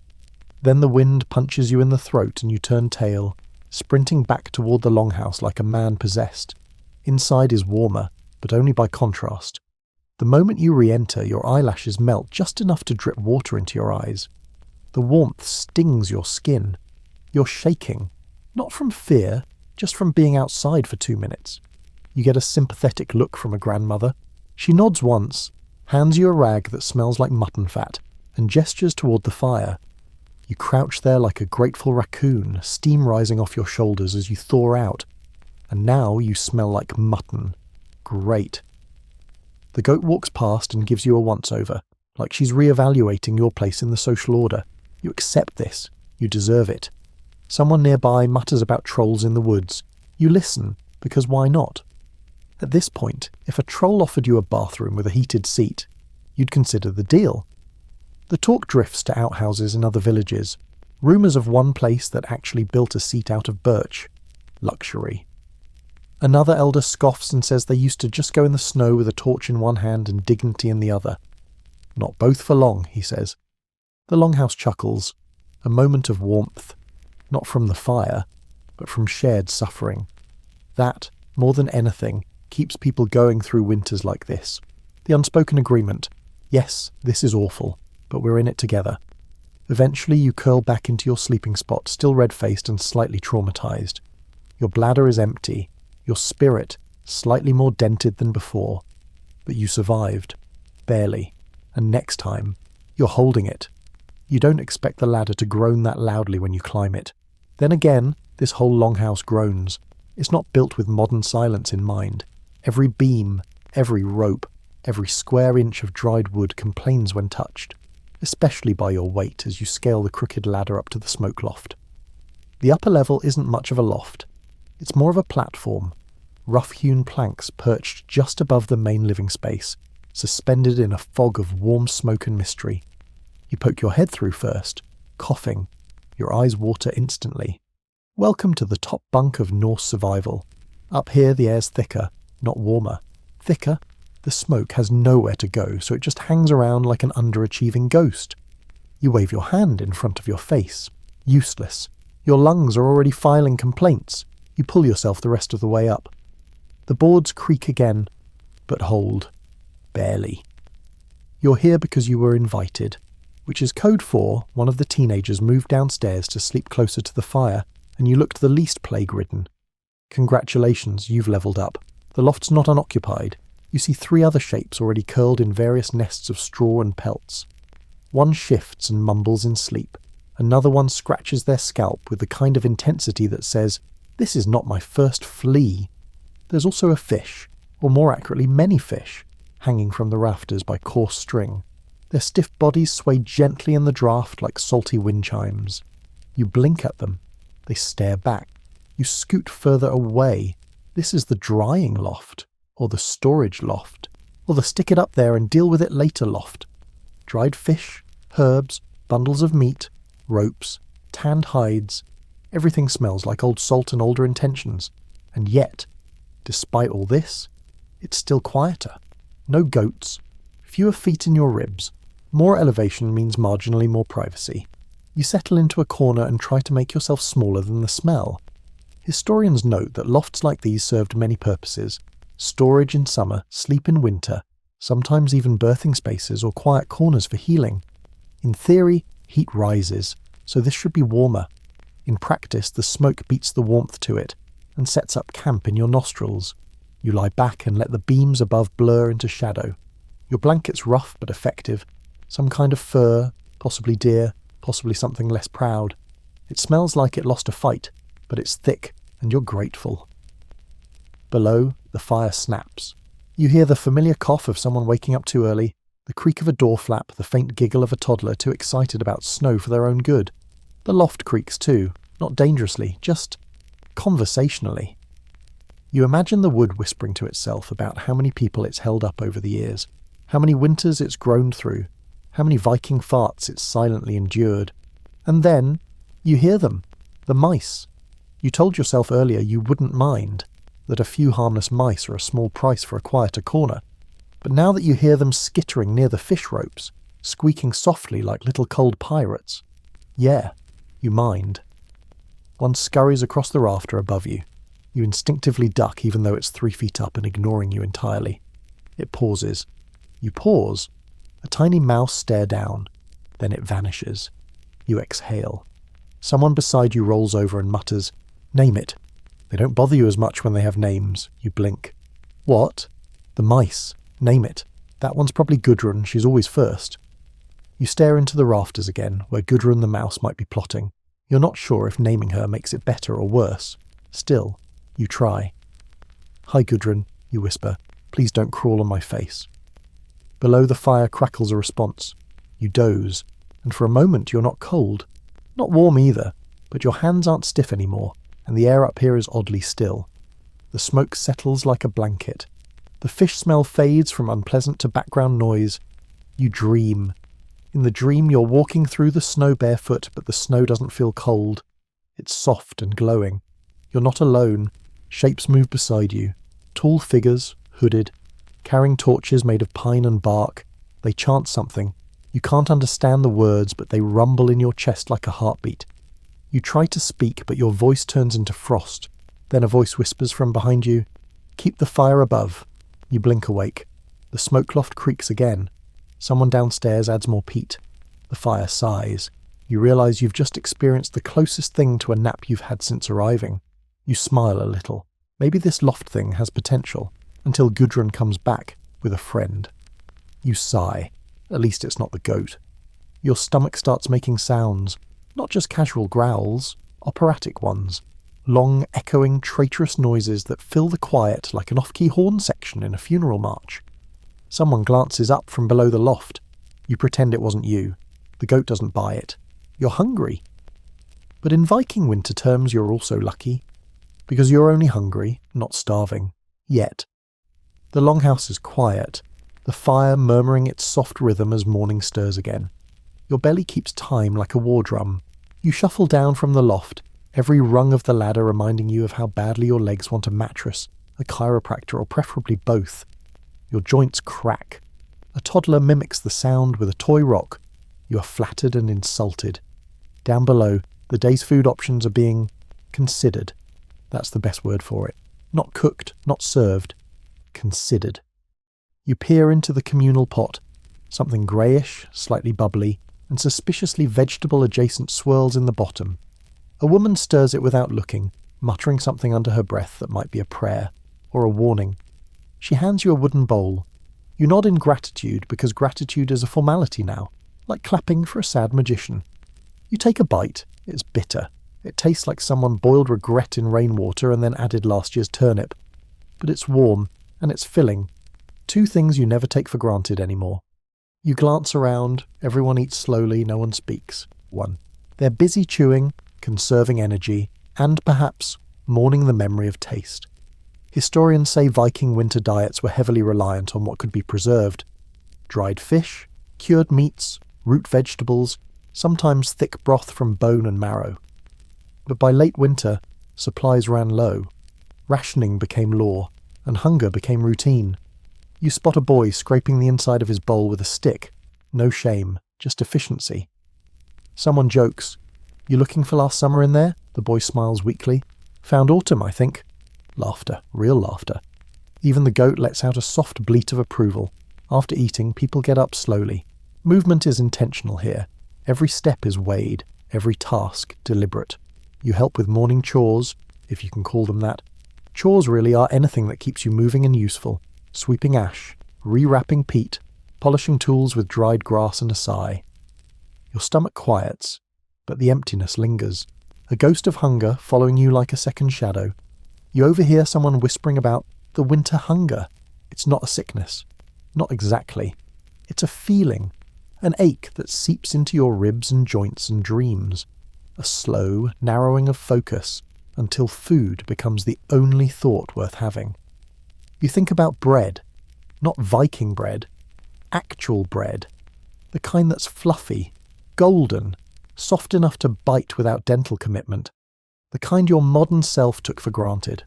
Then the wind punches you in the throat and you turn tail, sprinting back toward the longhouse like a man possessed. Inside is warmer, but only by contrast. The moment you re-enter, your eyelashes melt just enough to drip water into your eyes. The warmth stings your skin. You're shaking, not from fear, just from being outside for 2 minutes. You get a sympathetic look from a grandmother. She nods once, hands you a rag that smells like mutton fat, and gestures toward the fire. You crouch there like a grateful raccoon, steam rising off your shoulders as you thaw out. And now you smell like mutton. Great. The goat walks past and gives you a once-over, like she's re-evaluating your place in the social order. You accept this. You deserve it. Someone nearby mutters about trolls in the woods. You listen, because why not? At this point, if a troll offered you a bathroom with a heated seat, you'd consider the deal. The talk drifts to outhouses in other villages. Rumours of one place that actually built a seat out of birch. Luxury. Another elder scoffs and says they used to just go in the snow with a torch in one hand and dignity in the other. Not both for long, he says. The longhouse chuckles. A moment of warmth. Not from the fire, but from shared suffering. That, more than anything, keeps people going through winters like this. The unspoken agreement. Yes, this is awful, but we're in it together. Eventually you curl back into your sleeping spot, still red-faced and slightly traumatized. Your bladder is empty. Your spirit, slightly more dented than before. But you survived. Barely. And next time, you're holding it. You don't expect the ladder to groan that loudly when you climb it. Then again, this whole longhouse groans. It's not built with modern silence in mind. Every beam, every rope, every square inch of dried wood complains when touched, especially by your weight as you scale the crooked ladder up to the smoke loft. The upper level isn't much of a loft. It's more of a platform. Rough-hewn planks perched just above the main living space, suspended in a fog of warm smoke and mystery. You poke your head through first, coughing. Your eyes water instantly. Welcome to the top bunk of Norse survival. Up here the air's thicker, not warmer. Thicker? The smoke has nowhere to go, so it just hangs around like an underachieving ghost. You wave your hand in front of your face. Useless. Your lungs are already filing complaints. You pull yourself the rest of the way up. The boards creak again, but hold. Barely. You're here because you were invited, which is code for one of the teenagers moved downstairs to sleep closer to the fire, and you looked the least plague-ridden. Congratulations, you've levelled up. The loft's not unoccupied. You see 3 other shapes already curled in various nests of straw and pelts. One shifts and mumbles in sleep. Another one scratches their scalp with the kind of intensity that says, "This is not my first flea." There's also a fish, or more accurately many fish, hanging from the rafters by coarse string. Their stiff bodies sway gently in the draught like salty wind chimes. You blink at them. They stare back. You scoot further away. This is the drying loft, or the storage loft, or the stick it up there and deal with it later loft. Dried fish, herbs, bundles of meat, ropes, tanned hides. Everything smells like old salt and older intentions. And yet, despite all this, it's still quieter. No goats. Fewer feet in your ribs. More elevation means marginally more privacy. You settle into a corner and try to make yourself smaller than the smell. Historians note that lofts like these served many purposes. Storage in summer, sleep in winter, sometimes even birthing spaces or quiet corners for healing. In theory, heat rises, so this should be warmer. In practice, the smoke beats the warmth to it and sets up camp in your nostrils. You lie back and let the beams above blur into shadow. Your blanket's rough but effective, some kind of fur, possibly deer, possibly something less proud. It smells like it lost a fight, but it's thick, and you're grateful. Below, the fire snaps. You hear the familiar cough of someone waking up too early, the creak of a door flap, the faint giggle of a toddler too excited about snow for their own good. The loft creaks too, not dangerously, just conversationally. You imagine the wood whispering to itself about how many people it's held up over the years, how many winters it's groaned through, how many Viking farts it's silently endured. And then, you hear them, the mice. You told yourself earlier you wouldn't mind, that a few harmless mice are a small price for a quieter corner. But now that you hear them skittering near the fish ropes, squeaking softly like little cold pirates, yeah, you mind. One scurries across the rafter above you. You instinctively duck even though it's 3 feet up and ignoring you entirely. It pauses. You pause. A tiny mouse stare down. Then it vanishes. You exhale. Someone beside you rolls over and mutters, "Name it." They don't bother you as much when they have names. You blink. What? The mice. Name it. That one's probably Gudrun. She's always first. You stare into the rafters again, where Gudrun the mouse might be plotting. You're not sure if naming her makes it better or worse. Still, you try. "Hi, Gudrun," you whisper. "Please don't crawl on my face." Below, the fire crackles a response. You doze, and for a moment you're not cold. Not warm either, but your hands aren't stiff anymore, and the air up here is oddly still. The smoke settles like a blanket. The fish smell fades from unpleasant to background noise. You dream. In the dream you're walking through the snow barefoot, but the snow doesn't feel cold. It's soft and glowing. You're not alone. Shapes move beside you. Tall figures, hooded, carrying torches made of pine and bark. They chant something. You can't understand the words, but they rumble in your chest like a heartbeat. You try to speak, but your voice turns into frost. Then a voice whispers from behind you, "Keep the fire above." You blink awake. The smoke loft creaks again. Someone downstairs adds more peat. The fire sighs. You realise you've just experienced the closest thing to a nap you've had since arriving. You smile a little. Maybe this loft thing has potential, until Gudrun comes back with a friend. You sigh. At least it's not the goat. Your stomach starts making sounds, not just casual growls, operatic ones. Long, echoing, traitorous noises that fill the quiet like an off-key horn section in a funeral march. Someone glances up from below the loft. You pretend it wasn't you. The goat doesn't buy it. You're hungry. But in Viking winter terms, you're also lucky. Because you're only hungry, not starving. Yet. The longhouse is quiet, the fire murmuring its soft rhythm as morning stirs again. Your belly keeps time like a war drum. You shuffle down from the loft, every rung of the ladder reminding you of how badly your legs want a mattress, a chiropractor, or preferably both. Your joints crack. A toddler mimics the sound with a toy rock. You are flattered and insulted. Down below, the day's food options are being considered. That's the best word for it. Not cooked, not served. Considered. You peer into the communal pot. Something greyish, slightly bubbly, and suspiciously vegetable-adjacent swirls in the bottom. A woman stirs it without looking, muttering something under her breath that might be a prayer, or a warning. She hands you a wooden bowl. You nod in gratitude because gratitude is a formality now, like clapping for a sad magician. You take a bite. It's bitter. It tastes like someone boiled regret in rainwater and then added last year's turnip. But it's warm, and it's filling. Two things you never take for granted anymore. You glance around, everyone eats slowly, no one speaks. They're busy chewing, conserving energy, and perhaps mourning the memory of taste. Historians say Viking winter diets were heavily reliant on what could be preserved. Dried fish, cured meats, root vegetables, sometimes thick broth from bone and marrow. But by late winter, supplies ran low. Rationing became law, and hunger became routine. You spot a boy scraping the inside of his bowl with a stick. No shame, just efficiency. Someone jokes, "You looking for last summer in there?" The boy smiles weakly. "Found autumn, I think." Laughter, real laughter. Even the goat lets out a soft bleat of approval. After eating, people get up slowly. Movement is intentional here. Every step is weighed, every task deliberate. You help with morning chores, if you can call them that. Chores really are anything that keeps you moving and useful. Sweeping ash, rewrapping peat, polishing tools with dried grass and a sigh. Your stomach quiets, but the emptiness lingers. a ghost of hunger following you like a second shadow. You overhear someone whispering about the winter hunger. It's not a sickness. Not exactly. It's a feeling, an ache that seeps into your ribs and joints and dreams. A slow narrowing of focus until food becomes the only thought worth having. You think about bread, not Viking bread, actual bread, the kind that's fluffy, golden, soft enough to bite without dental commitment, the kind your modern self took for granted.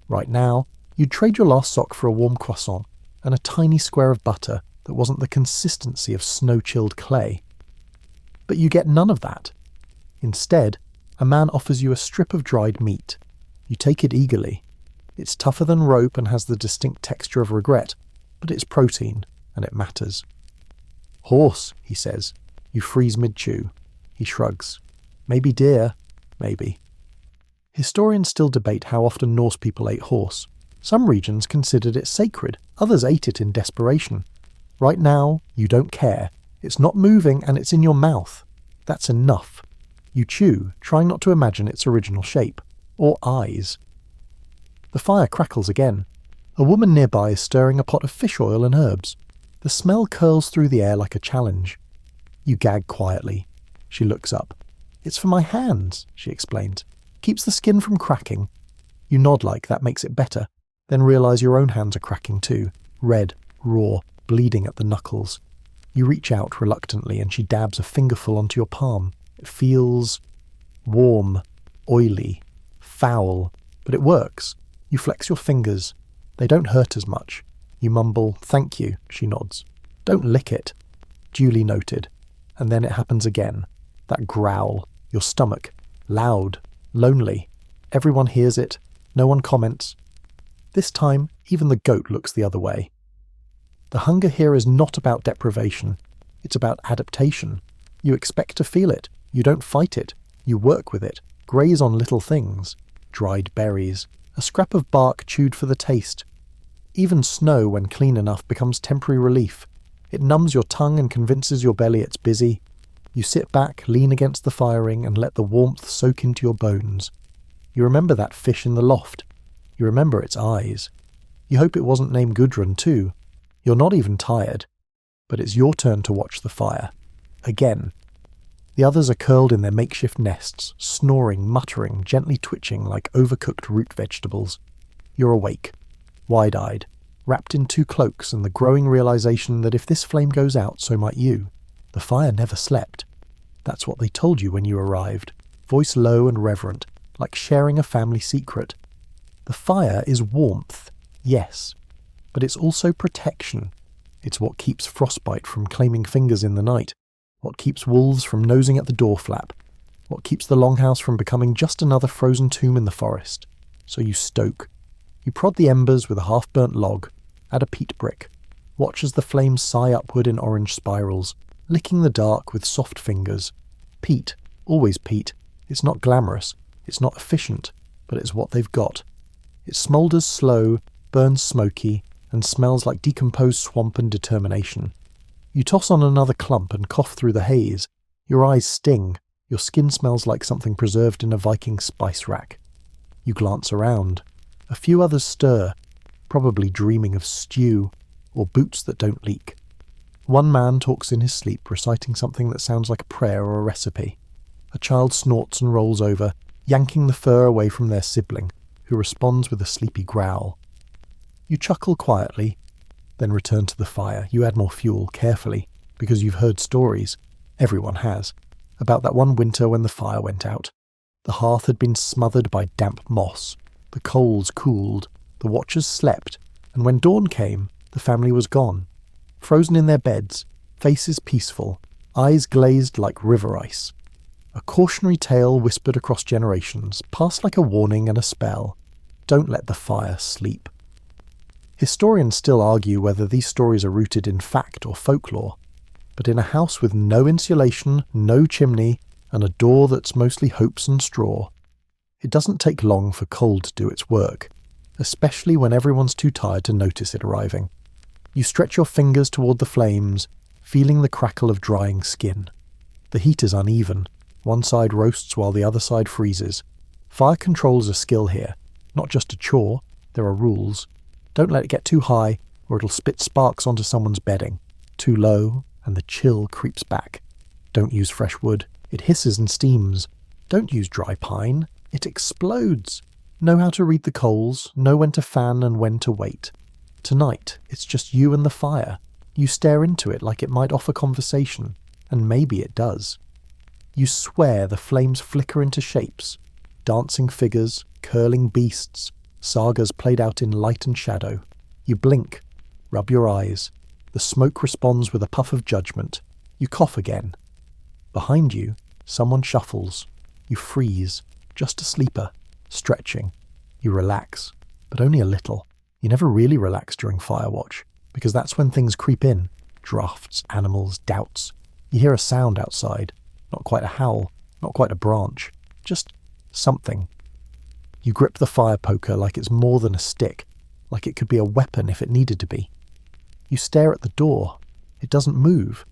Right now, you'd trade your last sock for a warm croissant and a tiny square of butter that wasn't the consistency of snow-chilled clay. But you get none of that. Instead, a man offers you a strip of dried meat. You take it eagerly. It's tougher than rope and has the distinct texture of regret, but it's protein, and it matters. Horse, he says. You freeze mid-chew. He shrugs. Maybe deer. Maybe. Historians still debate how often Norse people ate horse. Some regions considered it sacred, others ate it in desperation. Right now, you don't care. It's not moving and it's in your mouth. That's enough. You chew, trying not to imagine its original shape, or eyes. The fire crackles again. A woman nearby is stirring a pot of fish oil and herbs. The smell curls through the air like a challenge. You gag quietly. She looks up. It's for my hands, she explains. Keeps the skin from cracking. You nod like that makes it better, then realise your own hands are cracking too, red, raw, bleeding at the knuckles. You reach out reluctantly and she dabs a fingerful onto your palm. It feels warm, oily, foul, but it works. You flex your fingers. They don't hurt as much. You mumble, "Thank you," she nods. "Don't lick it." Duly noted. And then it happens again. That growl, your stomach, loud, lonely. Everyone hears it. No one comments. This time, even the goat looks the other way. The hunger here is not about deprivation. It's about adaptation. You expect to feel it. You don't fight it. You work with it. Graze on little things. Dried berries. A scrap of bark chewed for the taste. Even snow, when clean enough, becomes temporary relief. It numbs your tongue and convinces your belly it's busy. You sit back, lean against the firing, and let the warmth soak into your bones. You remember that fish in the loft. You remember its eyes. You hope it wasn't named Gudrun too. You're not even tired. But it's your turn to watch the fire. Again. The others are curled in their makeshift nests, snoring, muttering, gently twitching like overcooked root vegetables. You're awake, wide-eyed, wrapped in two cloaks and the growing realization that if this flame goes out, so might you. The fire never slept. That's what they told you when you arrived, voice low and reverent, like sharing a family secret. The fire is warmth, yes, but it's also protection. It's what keeps frostbite from claiming fingers in the night, what keeps wolves from nosing at the door flap, what keeps the longhouse from becoming just another frozen tomb in the forest. So you stoke. You prod the embers with a half-burnt log, add a peat brick, watch as the flames sigh upward in orange spirals, licking the dark with soft fingers. Peat, always peat. It's not glamorous, it's not efficient, but it's what they've got. It smoulders slow, burns smoky, and smells like decomposed swamp and determination. You toss on another clump and cough through the haze. Your eyes sting. Your skin smells like something preserved in a Viking spice rack. You glance around. A few others stir, probably dreaming of stew or boots that don't leak. One man talks in his sleep, reciting something that sounds like a prayer or a recipe. A child snorts and rolls over, yanking the fur away from their sibling, who responds with a sleepy growl. You chuckle quietly, then return to the fire. You add more fuel, carefully, because you've heard stories, everyone has, about that one winter when the fire went out. The hearth had been smothered by damp moss, the coals cooled, the watchers slept, and when dawn came, the family was gone. Frozen in their beds, faces peaceful, eyes glazed like river ice. A cautionary tale whispered across generations, passed like a warning and a spell. Don't let the fire sleep. Historians still argue whether these stories are rooted in fact or folklore, but in a house with no insulation, no chimney, and a door that's mostly hopes and straw, it doesn't take long for cold to do its work, especially when everyone's too tired to notice it arriving. You stretch your fingers toward the flames, feeling the crackle of drying skin. The heat is uneven. One side roasts while the other side freezes. Fire control is a skill here, not just a chore. There are rules. Don't let it get too high, or it'll spit sparks onto someone's bedding. Too low, and the chill creeps back. Don't use fresh wood. It hisses and steams. Don't use dry pine. It explodes. Know how to read the coals, know when to fan and when to wait. Tonight, it's just you and the fire. You stare into it like it might offer conversation, and maybe it does. You swear the flames flicker into shapes. Dancing figures, curling beasts, sagas played out in light and shadow. You blink, rub your eyes. The smoke responds with a puff of judgment. You cough again. Behind you, someone shuffles. You freeze, just a sleeper, stretching. You relax, but only a little. You never really relax during Firewatch, because that's when things creep in. Drafts, animals, doubts. You hear a sound outside. Not quite a howl, not quite a branch. Just something. You grip the fire poker like it's more than a stick, like it could be a weapon if it needed to be. You stare at the door. It doesn't move.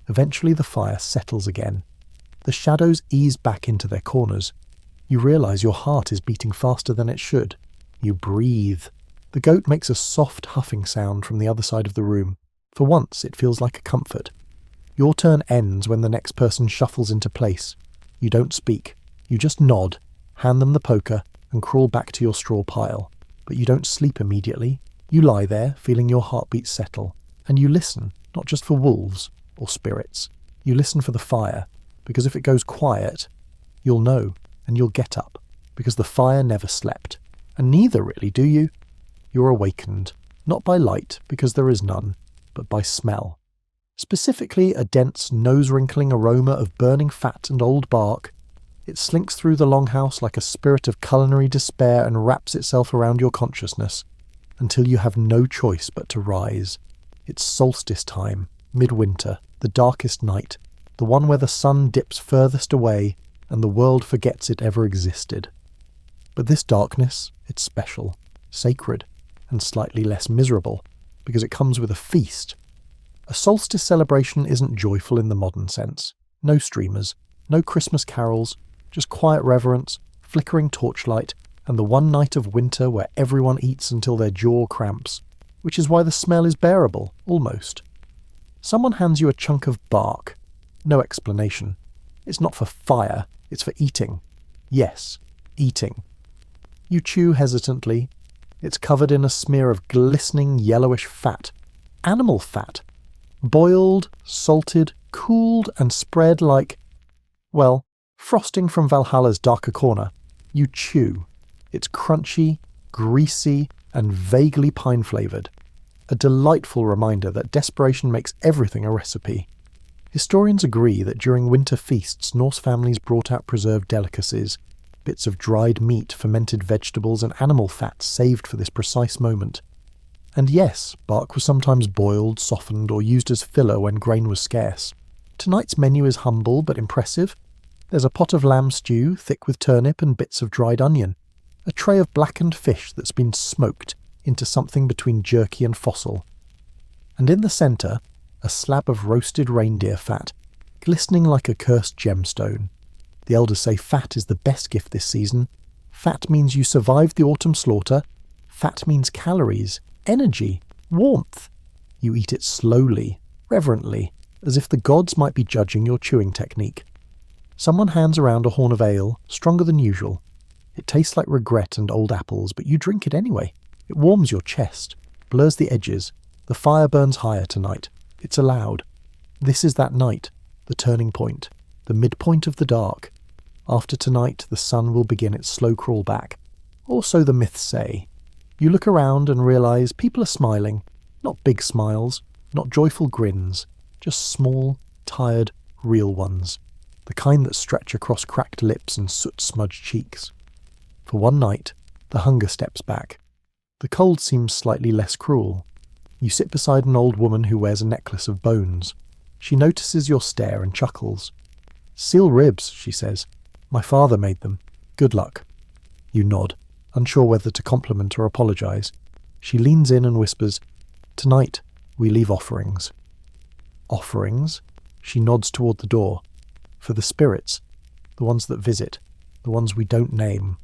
Eventually the fire settles again. The shadows ease back into their corners. You realise your heart is beating faster than it should. You breathe. The goat makes a soft huffing sound from the other side of the room. For once, it feels like a comfort. Your turn ends when the next person shuffles into place. You don't speak. You just nod, hand them the poker, and crawl back to your straw pile. But you don't sleep immediately. You lie there, feeling your heartbeat settle. And you listen, not just for wolves or spirits. You listen for the fire, because if it goes quiet, you'll know, and you'll get up, because the fire never slept. And neither really, do you? You're awakened, not by light, because there is none, but by smell. Specifically a dense, nose-wrinkling aroma of burning fat and old bark. It slinks through the longhouse like a spirit of culinary despair and wraps itself around your consciousness, until you have no choice but to rise. It's solstice time, midwinter, the darkest night, the one where the sun dips furthest away and the world forgets it ever existed. But this darkness, it's special, sacred, and slightly less miserable, because it comes with a feast. A solstice celebration isn't joyful in the modern sense. No streamers, no Christmas carols, just quiet reverence, flickering torchlight, and the one night of winter where everyone eats until their jaw cramps, which is why the smell is bearable, almost. Someone hands you a chunk of bark. No explanation. It's not for fire, it's for eating. Yes, eating. You chew hesitantly. It's covered in a smear of glistening yellowish fat. Animal fat. Boiled, salted, cooled, and spread like, well, frosting from Valhalla's darker corner. You chew. It's crunchy, greasy, and vaguely pine-flavoured. A delightful reminder that desperation makes everything a recipe. Historians agree that during winter feasts Norse families brought out preserved delicacies, bits of dried meat, fermented vegetables, and animal fat saved for this precise moment. And yes, bark was sometimes boiled, softened, or used as filler when grain was scarce. Tonight's menu is humble but impressive. There's a pot of lamb stew, thick with turnip and bits of dried onion. A tray of blackened fish that's been smoked into something between jerky and fossil. And in the centre, a slab of roasted reindeer fat, glistening like a cursed gemstone. The elders say fat is the best gift this season. Fat means you survived the autumn slaughter. Fat means calories, energy, warmth. You eat it slowly, reverently, as if the gods might be judging your chewing technique. Someone hands around a horn of ale, stronger than usual. It tastes like regret and old apples, but you drink it anyway. It warms your chest, blurs the edges. The fire burns higher tonight. It's allowed. This is that night, the turning point, the midpoint of the dark. After tonight, the sun will begin its slow crawl back. Or so the myths say. You look around and realise people are smiling. Not big smiles, not joyful grins, just small, tired, real ones. The kind that stretch across cracked lips and soot-smudged cheeks. For one night, the hunger steps back. The cold seems slightly less cruel. You sit beside an old woman who wears a necklace of bones. She notices your stare and chuckles. "Seal ribs," she says. "My father made them. Good luck." You nod, unsure whether to compliment or apologise. She leans in and whispers, "Tonight, we leave offerings." Offerings? She nods toward the door. for the spirits, the ones that visit, the ones we don't name.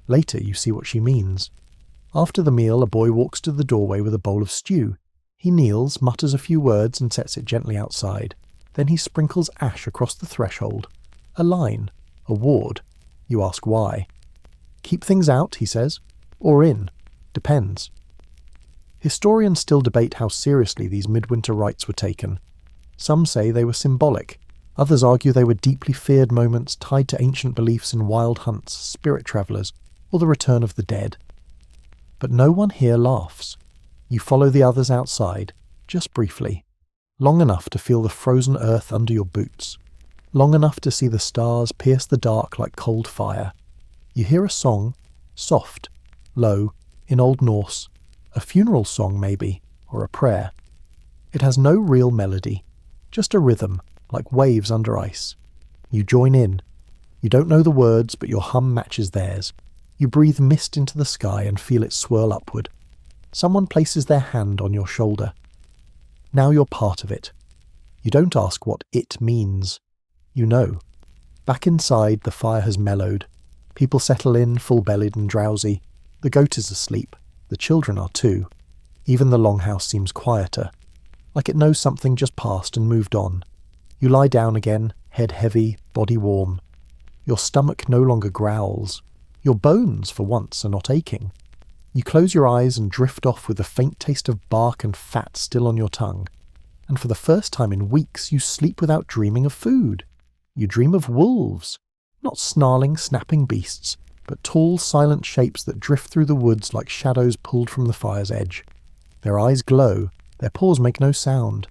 Later you see what she means. After the meal, a boy walks to the doorway with a bowl of stew. He kneels, mutters a few words and sets it gently outside. Then he sprinkles ash across the threshold. A line, a ward. You ask why. Keep things out, he says, or in. Depends. Historians still debate how seriously these midwinter rites were taken. Some say they were symbolic. Others argue they were deeply feared moments tied to ancient beliefs in wild hunts, spirit travellers, or the return of the dead. But no one here laughs. You follow the others outside, just briefly, long enough to feel the frozen earth under your boots, long enough to see the stars pierce the dark like cold fire. You hear a song, soft, low, in Old Norse, a funeral song maybe, or a prayer. It has no real melody, just a rhythm, like waves under ice. You join in. You don't know the words, but your hum matches theirs. You breathe mist into the sky and feel it swirl upward. Someone places their hand on your shoulder. Now you're part of it. You don't ask what it means. You know. Back inside, the fire has mellowed. People settle in, full-bellied and drowsy. The goat is asleep. The children are too. Even the longhouse seems quieter, like it knows something just passed and moved on. You lie down again, head heavy, body warm. Your stomach no longer growls. Your bones, for once, are not aching. You close your eyes and drift off with a faint taste of bark and fat still on your tongue. And for the first time in weeks, you sleep without dreaming of food. You dream of wolves. Not snarling, snapping beasts, but tall, silent shapes that drift through the woods like shadows pulled from the fire's edge. Their eyes glow, their paws make no sound,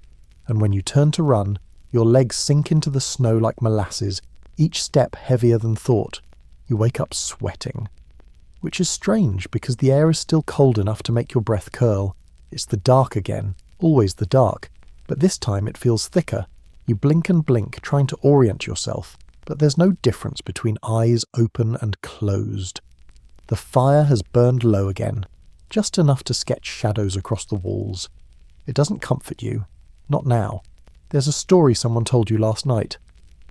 and when you turn to run, your legs sink into the snow like molasses, each step heavier than thought. You wake up sweating. Which is strange, because the air is still cold enough to make your breath curl. It's the dark again, always the dark, but this time it feels thicker. You blink and blink, trying to orient yourself, but there's no difference between eyes open and closed. The fire has burned low again, just enough to sketch shadows across the walls. It doesn't comfort you. Not now. There's a story someone told you last night,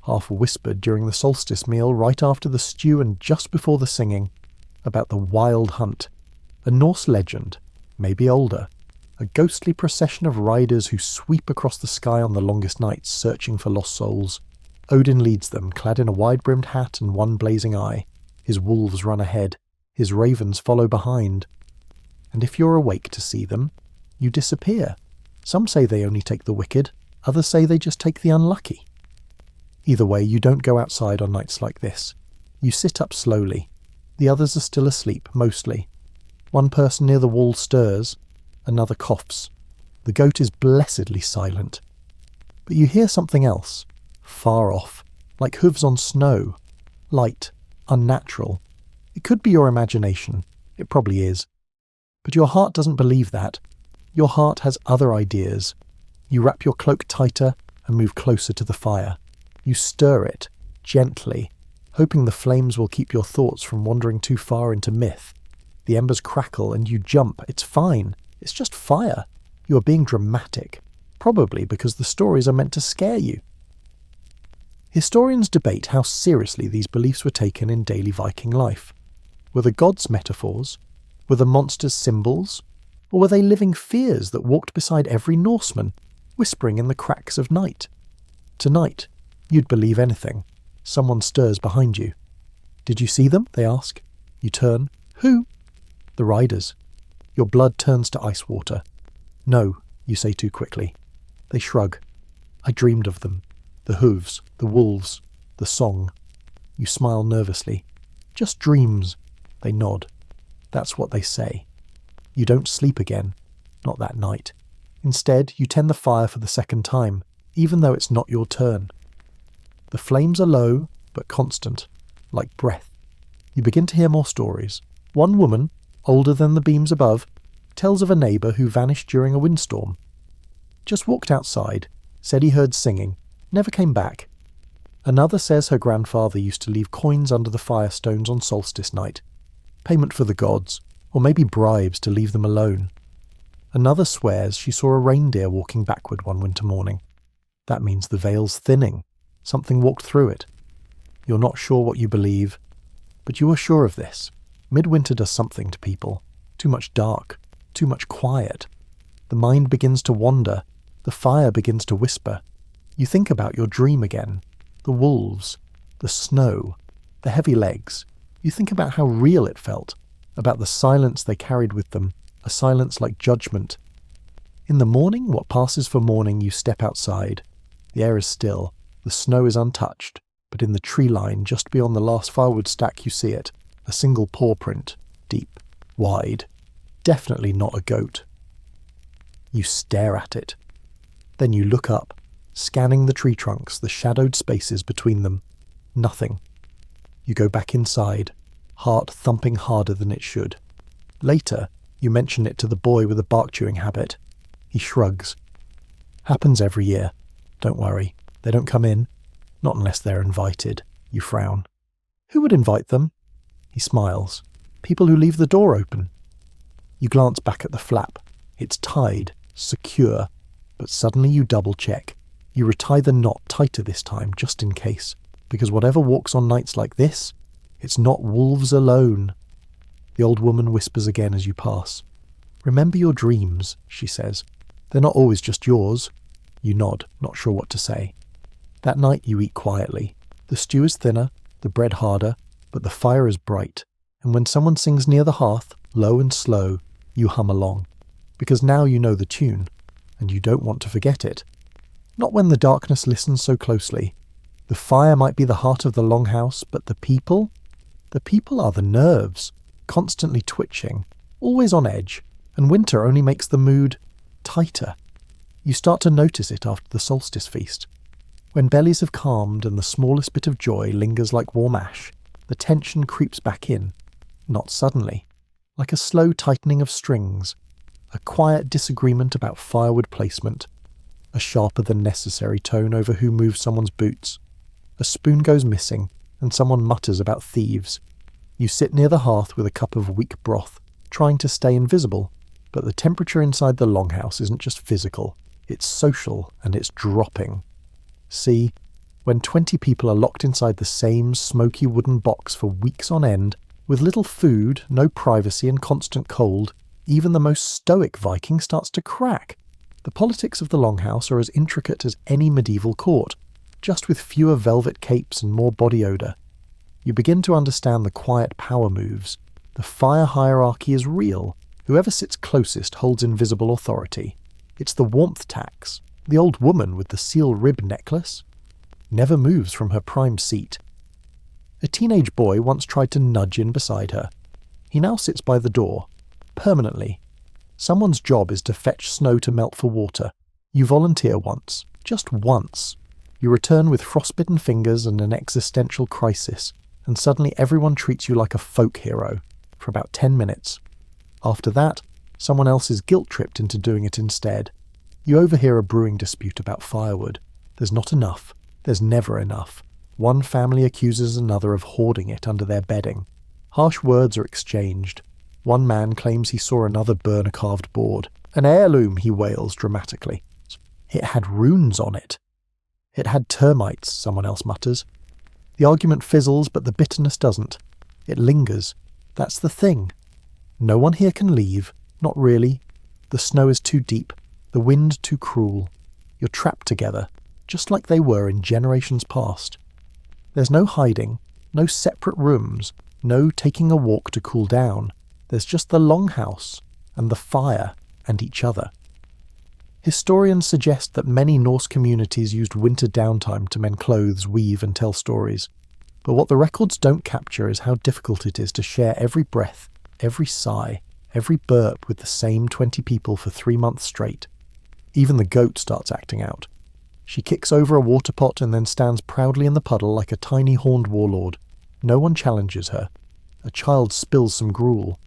half whispered during the solstice meal right after the stew and just before the singing, about the wild hunt. A Norse legend, maybe older, a ghostly procession of riders who sweep across the sky on the longest nights searching for lost souls. Odin leads them, clad in a wide-brimmed hat and one blazing eye. His wolves run ahead, his ravens follow behind. And if you're awake to see them, you disappear. Some say they only take the wicked, others say they just take the unlucky. Either way, you don't go outside on nights like this. You sit up slowly. The others are still asleep, mostly. One person near the wall stirs, another coughs. The goat is blessedly silent. But you hear something else, far off, like hooves on snow. Light, unnatural. It could be your imagination. It probably is. But your heart doesn't believe that. Your heart has other ideas. You wrap your cloak tighter and move closer to the fire. You stir it, gently, hoping the flames will keep your thoughts from wandering too far into myth. The embers crackle and you jump. It's fine. It's just fire. You are being dramatic, probably because the stories are meant to scare you. Historians debate how seriously these beliefs were taken in daily Viking life. Were the gods metaphors? Were the monsters symbols? Or were they living fears that walked beside every Norseman, whispering in the cracks of night? Tonight, you'd believe anything. Someone stirs behind you. Did you see them? They ask. You turn. Who? The riders. Your blood turns to ice water. No, you say too quickly. They shrug. I dreamed of them. The hooves, the wolves, the song. You smile nervously. Just dreams. They nod. That's what they say. You don't sleep again. Not that night. Instead, you tend the fire for the second time, even though it's not your turn. The flames are low, but constant, like breath. You begin to hear more stories. One woman, older than the beams above, tells of a neighbour who vanished during a windstorm. Just walked outside, said he heard singing, never came back. Another says her grandfather used to leave coins under the firestones on solstice night. Payment for the gods, or maybe bribes to leave them alone. Another swears she saw a reindeer walking backward one winter morning. That means the veil's thinning. Something walked through it. You're not sure what you believe, but you are sure of this. Midwinter does something to people. Too much dark, too much quiet. The mind begins to wander. The fire begins to whisper. You think about your dream again. The wolves, the snow, the heavy legs. You think about how real it felt, about the silence they carried with them, a silence like judgment. In the morning, what passes for morning, you step outside. The air is still, the snow is untouched, but in the tree line just beyond the last firewood stack you see it, a single paw print, deep, wide, definitely not a goat. You stare at it. Then you look up, scanning the tree trunks, the shadowed spaces between them. Nothing. You go back inside, heart thumping harder than it should. Later, you mention it to the boy with the bark-chewing habit. He shrugs. Happens every year. Don't worry. They don't come in. Not unless they're invited. You frown. Who would invite them? He smiles. People who leave the door open. You glance back at the flap. It's tied, secure, but suddenly you double-check. You retie the knot tighter this time, just in case, because whatever walks on nights like this, it's not wolves alone. The old woman whispers again as you pass. Remember your dreams, she says. They're not always just yours. You nod, not sure what to say. That night you eat quietly. The stew is thinner, the bread harder, but the fire is bright, and when someone sings near the hearth, low and slow, you hum along, because now you know the tune, and you don't want to forget it. Not when the darkness listens so closely. The fire might be the heart of the longhouse, but the people? The people are the nerves, constantly twitching, always on edge, and winter only makes the mood tighter. You start to notice it after the solstice feast. When bellies have calmed and the smallest bit of joy lingers like warm ash, the tension creeps back in, not suddenly, like a slow tightening of strings, a quiet disagreement about firewood placement, a sharper than necessary tone over who moves someone's boots. A spoon goes missing, and someone mutters about thieves. You sit near the hearth with a cup of weak broth, trying to stay invisible, but the temperature inside the longhouse isn't just physical, it's social and it's dropping. See, when 20 people are locked inside the same smoky wooden box for weeks on end, with little food, no privacy and constant cold, even the most stoic Viking starts to crack. The politics of the longhouse are as intricate as any medieval court, just with fewer velvet capes and more body odour. You begin to understand the quiet power moves. The fire hierarchy is real. Whoever sits closest holds invisible authority. It's the warmth tax. The old woman with the seal rib necklace never moves from her prime seat. A teenage boy once tried to nudge in beside her. He now sits by the door, permanently. Someone's job is to fetch snow to melt for water. You volunteer once, just once. You return with frostbitten fingers and an existential crisis, and suddenly everyone treats you like a folk hero, for about 10 minutes. After that, someone else is guilt-tripped into doing it instead. You overhear a brewing dispute about firewood. There's not enough. There's never enough. One family accuses another of hoarding it under their bedding. Harsh words are exchanged. One man claims he saw another burn a carved board. An heirloom, he wails dramatically. It had runes on it. It had termites, someone else mutters. The argument fizzles, but the bitterness doesn't. It lingers. That's the thing. No one here can leave. Not really. The snow is too deep. The wind too cruel. You're trapped together, just like they were in generations past. There's no hiding, no separate rooms, no taking a walk to cool down. There's just the longhouse, and the fire, and each other. Historians suggest that many Norse communities used winter downtime to mend clothes, weave, and tell stories. But what the records don't capture is how difficult it is to share every breath, every sigh, every burp with the same 20 people for 3 months straight. Even the goat starts acting out. She kicks over a water pot and then stands proudly in the puddle like a tiny horned warlord. No one challenges her. A child spills some gruel.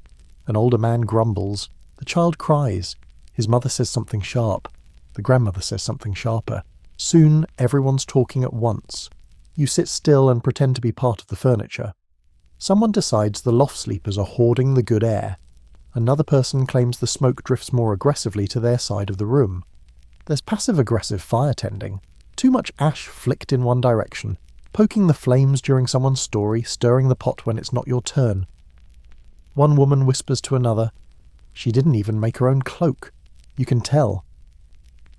An older man grumbles. The child cries. His mother says something sharp. The grandmother says something sharper. Soon everyone's talking at once. You sit still and pretend to be part of the furniture. Someone decides the loft sleepers are hoarding the good air. Another person claims the smoke drifts more aggressively to their side of the room. There's passive-aggressive fire tending. Too much ash flicked in one direction, poking the flames during someone's story, stirring the pot when it's not your turn. One woman whispers to another, "She didn't even make her own cloak." You can tell.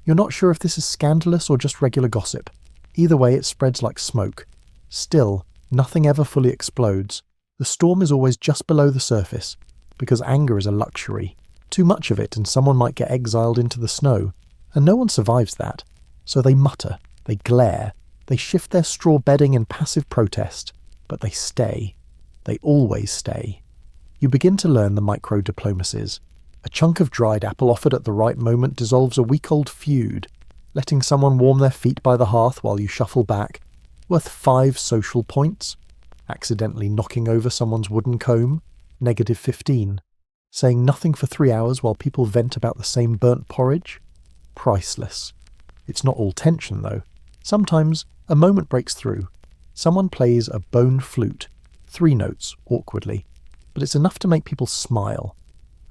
You're not sure if this is scandalous or just regular gossip. Either way, it spreads like smoke. Still, nothing ever fully explodes. The storm is always just below the surface, because anger is a luxury. Too much of it and someone might get exiled into the snow, and no one survives that. So they mutter, they glare, they shift their straw bedding in passive protest, but they stay. They always stay. You begin to learn the micro-diplomacies. A chunk of dried apple offered at the right moment dissolves a week-old feud, letting someone warm their feet by the hearth while you shuffle back, worth 5 social points. Accidentally knocking over someone's wooden comb, -15. Saying nothing for 3 hours while people vent about the same burnt porridge, priceless. It's not all tension, though. Sometimes a moment breaks through. Someone plays a bone flute, 3 notes, awkwardly, but it's enough to make people smile.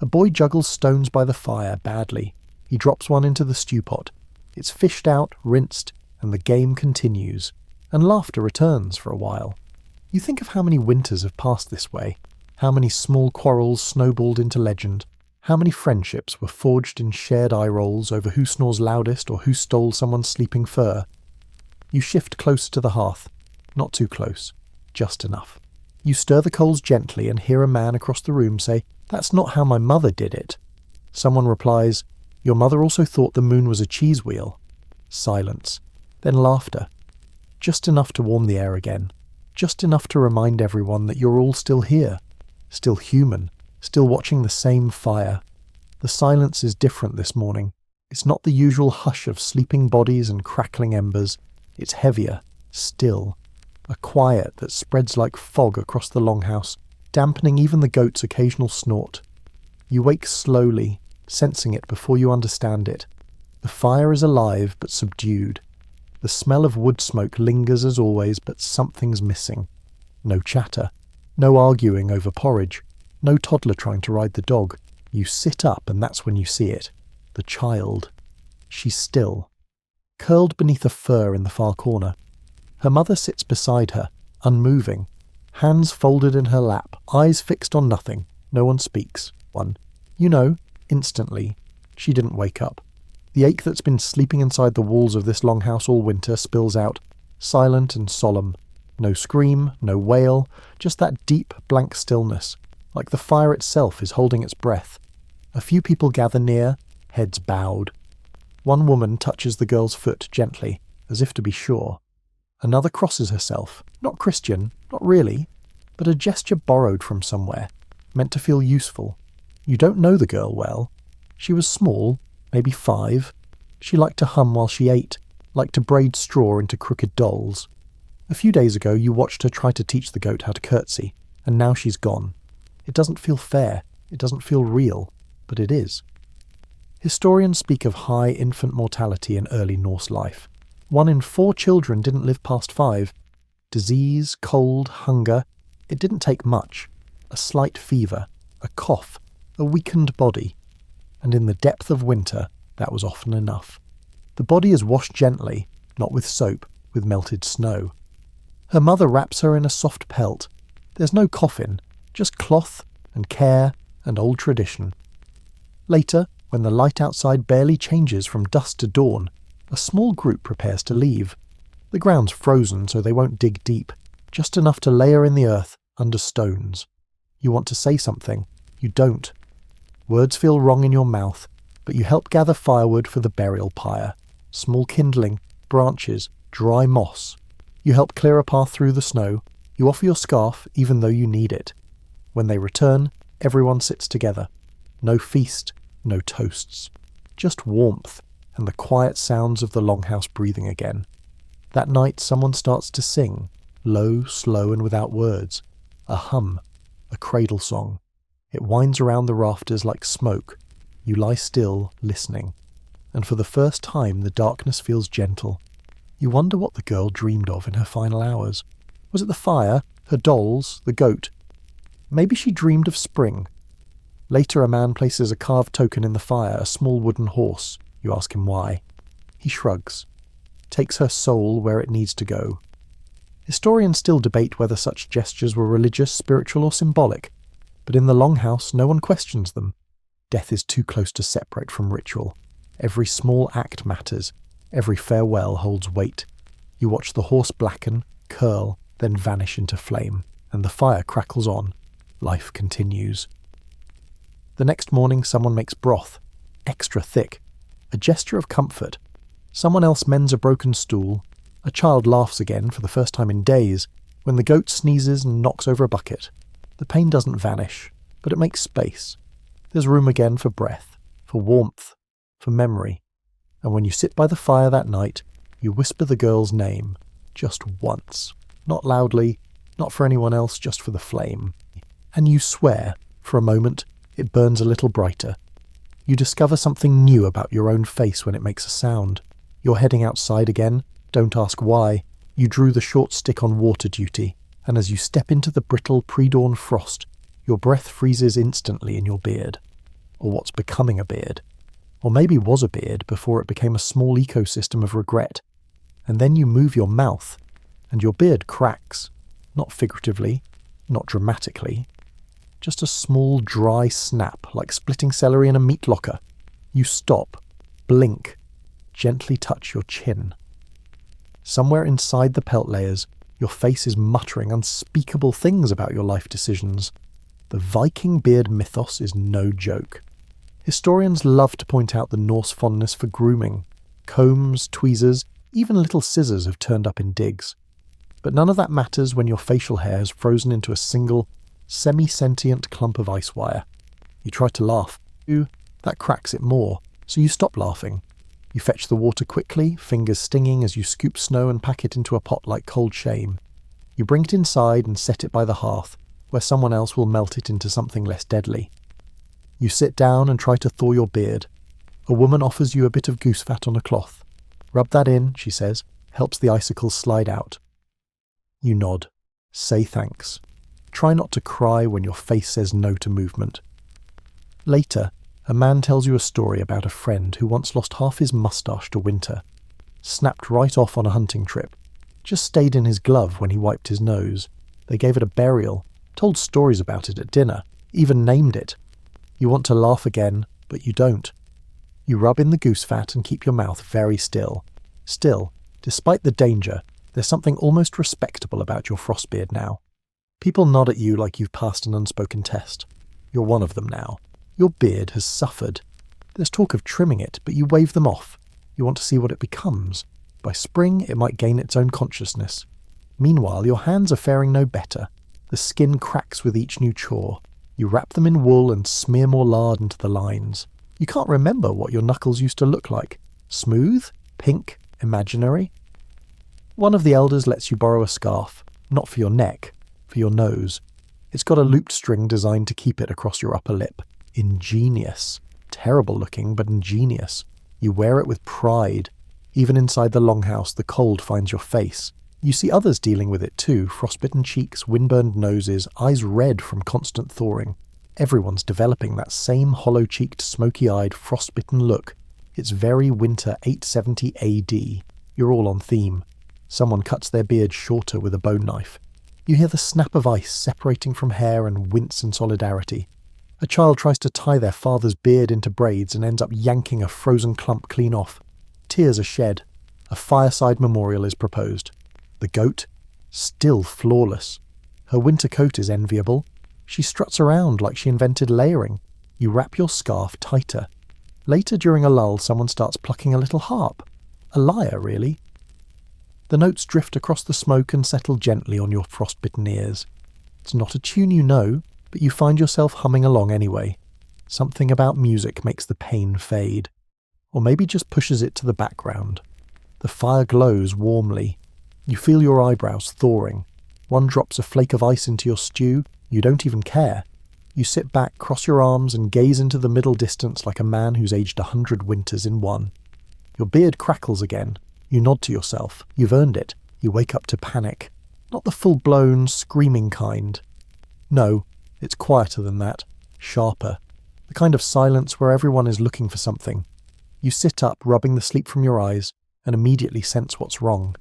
A boy juggles stones by the fire badly. He drops one into the stew pot. It's fished out, rinsed, and the game continues. And laughter returns for a while. You think of how many winters have passed this way, how many small quarrels snowballed into legend, how many friendships were forged in shared eye rolls over who snores loudest or who stole someone's sleeping fur. You shift closer to the hearth. Not too close. Just enough. You stir the coals gently and hear a man across the room say, "That's not how my mother did it." Someone replies, "Your mother also thought the moon was a cheese wheel." Silence. Then laughter. Just enough to warm the air again. Just enough to remind everyone that you're all still here. Still human. Still watching the same fire. The silence is different this morning. It's not the usual hush of sleeping bodies and crackling embers. It's heavier. Still. A quiet that spreads like fog across the longhouse, dampening even the goat's occasional snort. You wake slowly, sensing it before you understand it. The fire is alive but subdued. The smell of wood smoke lingers as always, but something's missing. No chatter. No arguing over porridge. No toddler trying to ride the dog. You sit up and that's when you see it. The child. She's still. Curled beneath a fur in the far corner. Her mother sits beside her, unmoving. Hands folded in her lap, eyes fixed on nothing. No one speaks. You know, instantly, she didn't wake up. The ache that's been sleeping inside the walls of this longhouse all winter spills out, silent and solemn. No scream, no wail, just that deep, blank stillness, like the fire itself is holding its breath. A few people gather near, heads bowed. One woman touches the girl's foot gently, as if to be sure. Another crosses herself, not Christian, not really, but a gesture borrowed from somewhere, meant to feel useful. You don't know the girl well. She was small, maybe 5. She liked to hum while she ate, liked to braid straw into crooked dolls. A few days ago you watched her try to teach the goat how to curtsy, and now she's gone. It doesn't feel fair, it doesn't feel real, but it is. Historians speak of high infant mortality in early Norse life. 1 in 4 children didn't live past 5. Disease, cold, hunger. It didn't take much. A slight fever, a cough, a weakened body. And in the depth of winter, that was often enough. The body is washed gently, not with soap, with melted snow. Her mother wraps her in a soft pelt. There's no coffin, just cloth and care and old tradition. Later, when the light outside barely changes from dusk to dawn, a small group prepares to leave. The ground's frozen, so they won't dig deep, just enough to layer in the earth under stones. You want to say something. You don't. Words feel wrong in your mouth, but you help gather firewood for the burial pyre. Small kindling, branches, dry moss. You help clear a path through the snow. You offer your scarf, even though you need it. When they return, everyone sits together. No feast, no toasts. Just warmth and the quiet sounds of the longhouse breathing again. That night someone starts to sing, low, slow and without words. A hum, a cradle song. It winds around the rafters like smoke. You lie still, listening. And for the first time the darkness feels gentle. You wonder what the girl dreamed of in her final hours. Was it the fire, her dolls, the goat? Maybe she dreamed of spring. Later a man places a carved token in the fire, a small wooden horse. You ask him why. He shrugs. takes her soul where it needs to go. Historians still debate whether such gestures were religious, spiritual, or symbolic, but in the longhouse no one questions them. Death is too close to separate from ritual. Every small act matters. Every farewell holds weight. You watch the horse blacken, curl, then vanish into flame, and the fire crackles on. Life continues. The next morning someone makes broth, extra thick, a gesture of comfort. Someone else mends a broken stool. A child laughs again for the first time in days when the goat sneezes and knocks over a bucket. The pain doesn't vanish, but it makes space. There's room again for breath, for warmth, for memory. And when you sit by the fire that night, you whisper the girl's name, just once. Not loudly, not for anyone else, just for the flame. And you swear, for a moment, it burns a little brighter. You discover something new about your own face when it makes a sound. You're heading outside again. Don't ask why. You drew the short stick on water duty, and as you step into the brittle pre-dawn frost, your breath freezes instantly in your beard. Or what's becoming a beard. Or maybe was a beard before it became a small ecosystem of regret. And then you move your mouth, and your beard cracks. Not figuratively, not dramatically. Just a small, dry snap, like splitting celery in a meat locker. You stop, blink, gently touch your chin. Somewhere inside the pelt layers, your face is muttering unspeakable things about your life decisions. The Viking beard mythos is no joke. Historians love to point out the Norse fondness for grooming. Combs, tweezers, even little scissors have turned up in digs. But none of that matters when your facial hair is frozen into a single, semi-sentient clump of ice wire. You try to laugh. That cracks it more, so you stop laughing. You fetch the water quickly, fingers stinging as you scoop snow and pack it into a pot like cold shame. You bring it inside and set it by the hearth, where someone else will melt it into something less deadly. You sit down and try to thaw your beard. A woman offers you a bit of goose fat on a cloth. Rub that in, she says, helps the icicles slide out. You nod. Say thanks. Try not to cry when your face says no to movement. Later, a man tells you a story about a friend who once lost half his moustache to winter. Snapped right off on a hunting trip. Just stayed in his glove when he wiped his nose. They gave it a burial, told stories about it at dinner, even named it. You want to laugh again, but you don't. You rub in the goose fat and keep your mouth very still. Still, despite the danger, there's something almost respectable about your frostbeard now. People nod at you like you've passed an unspoken test. You're one of them now. Your beard has suffered. There's talk of trimming it, but you wave them off. You want to see what it becomes. By spring, it might gain its own consciousness. Meanwhile, your hands are faring no better. The skin cracks with each new chore. You wrap them in wool and smear more lard into the lines. You can't remember what your knuckles used to look like. Smooth? Pink? Imaginary? One of the elders lets you borrow a scarf. Not for your neck, for your nose. It's got a looped string designed to keep it across your upper lip. Ingenious. Terrible looking, but ingenious. You wear it with pride. Even inside the longhouse, the cold finds your face. You see others dealing with it too, frostbitten cheeks, windburned noses, eyes red from constant thawing. Everyone's developing that same hollow-cheeked, smoky-eyed, frostbitten look. It's very winter 870 AD. You're all on theme. Someone cuts their beard shorter with a bone knife. You hear the snap of ice separating from hair and wince in solidarity. A child tries to tie their father's beard into braids and ends up yanking a frozen clump clean off. Tears are shed. A fireside memorial is proposed. The goat? Still flawless. Her winter coat is enviable. She struts around like she invented layering. You wrap your scarf tighter. Later during a lull, someone starts plucking a little harp. A lyre, really. The notes drift across the smoke and settle gently on your frostbitten ears. It's not a tune you know, but you find yourself humming along anyway. Something about music makes the pain fade. Or maybe just pushes it to the background. The fire glows warmly. You feel your eyebrows thawing. One drops a flake of ice into your stew. You don't even care. You sit back, cross your arms, and gaze into the middle distance like a man who's aged 100 winters in one. Your beard crackles again. You nod to yourself. You've earned it. You wake up to panic. Not the full-blown, screaming kind. No, it's quieter than that. Sharper. The kind of silence where everyone is looking for something. You sit up, rubbing the sleep from your eyes. and immediately sense what's wrong.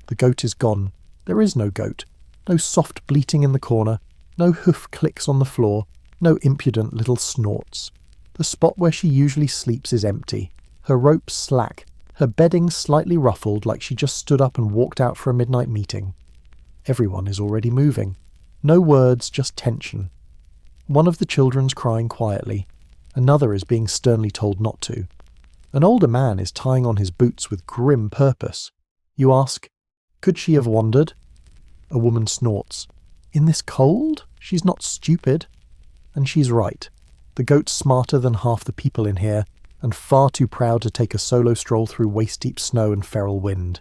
The goat is gone. There is no goat. No soft bleating in the corner. No hoof clicks on the floor. No impudent little snorts. The spot where she usually sleeps is empty. Her rope slack. Her bedding slightly ruffled like she just stood up and walked out for a midnight meeting. Everyone is already moving. No words, just tension. One of the children's crying quietly. Another is being sternly told not to. An older man is tying on his boots with grim purpose. You ask, could she have wandered? A woman snorts. In this cold? She's not stupid. And she's right. The goat's smarter than half the people in here, and far too proud to take a solo stroll through waist-deep snow and feral wind.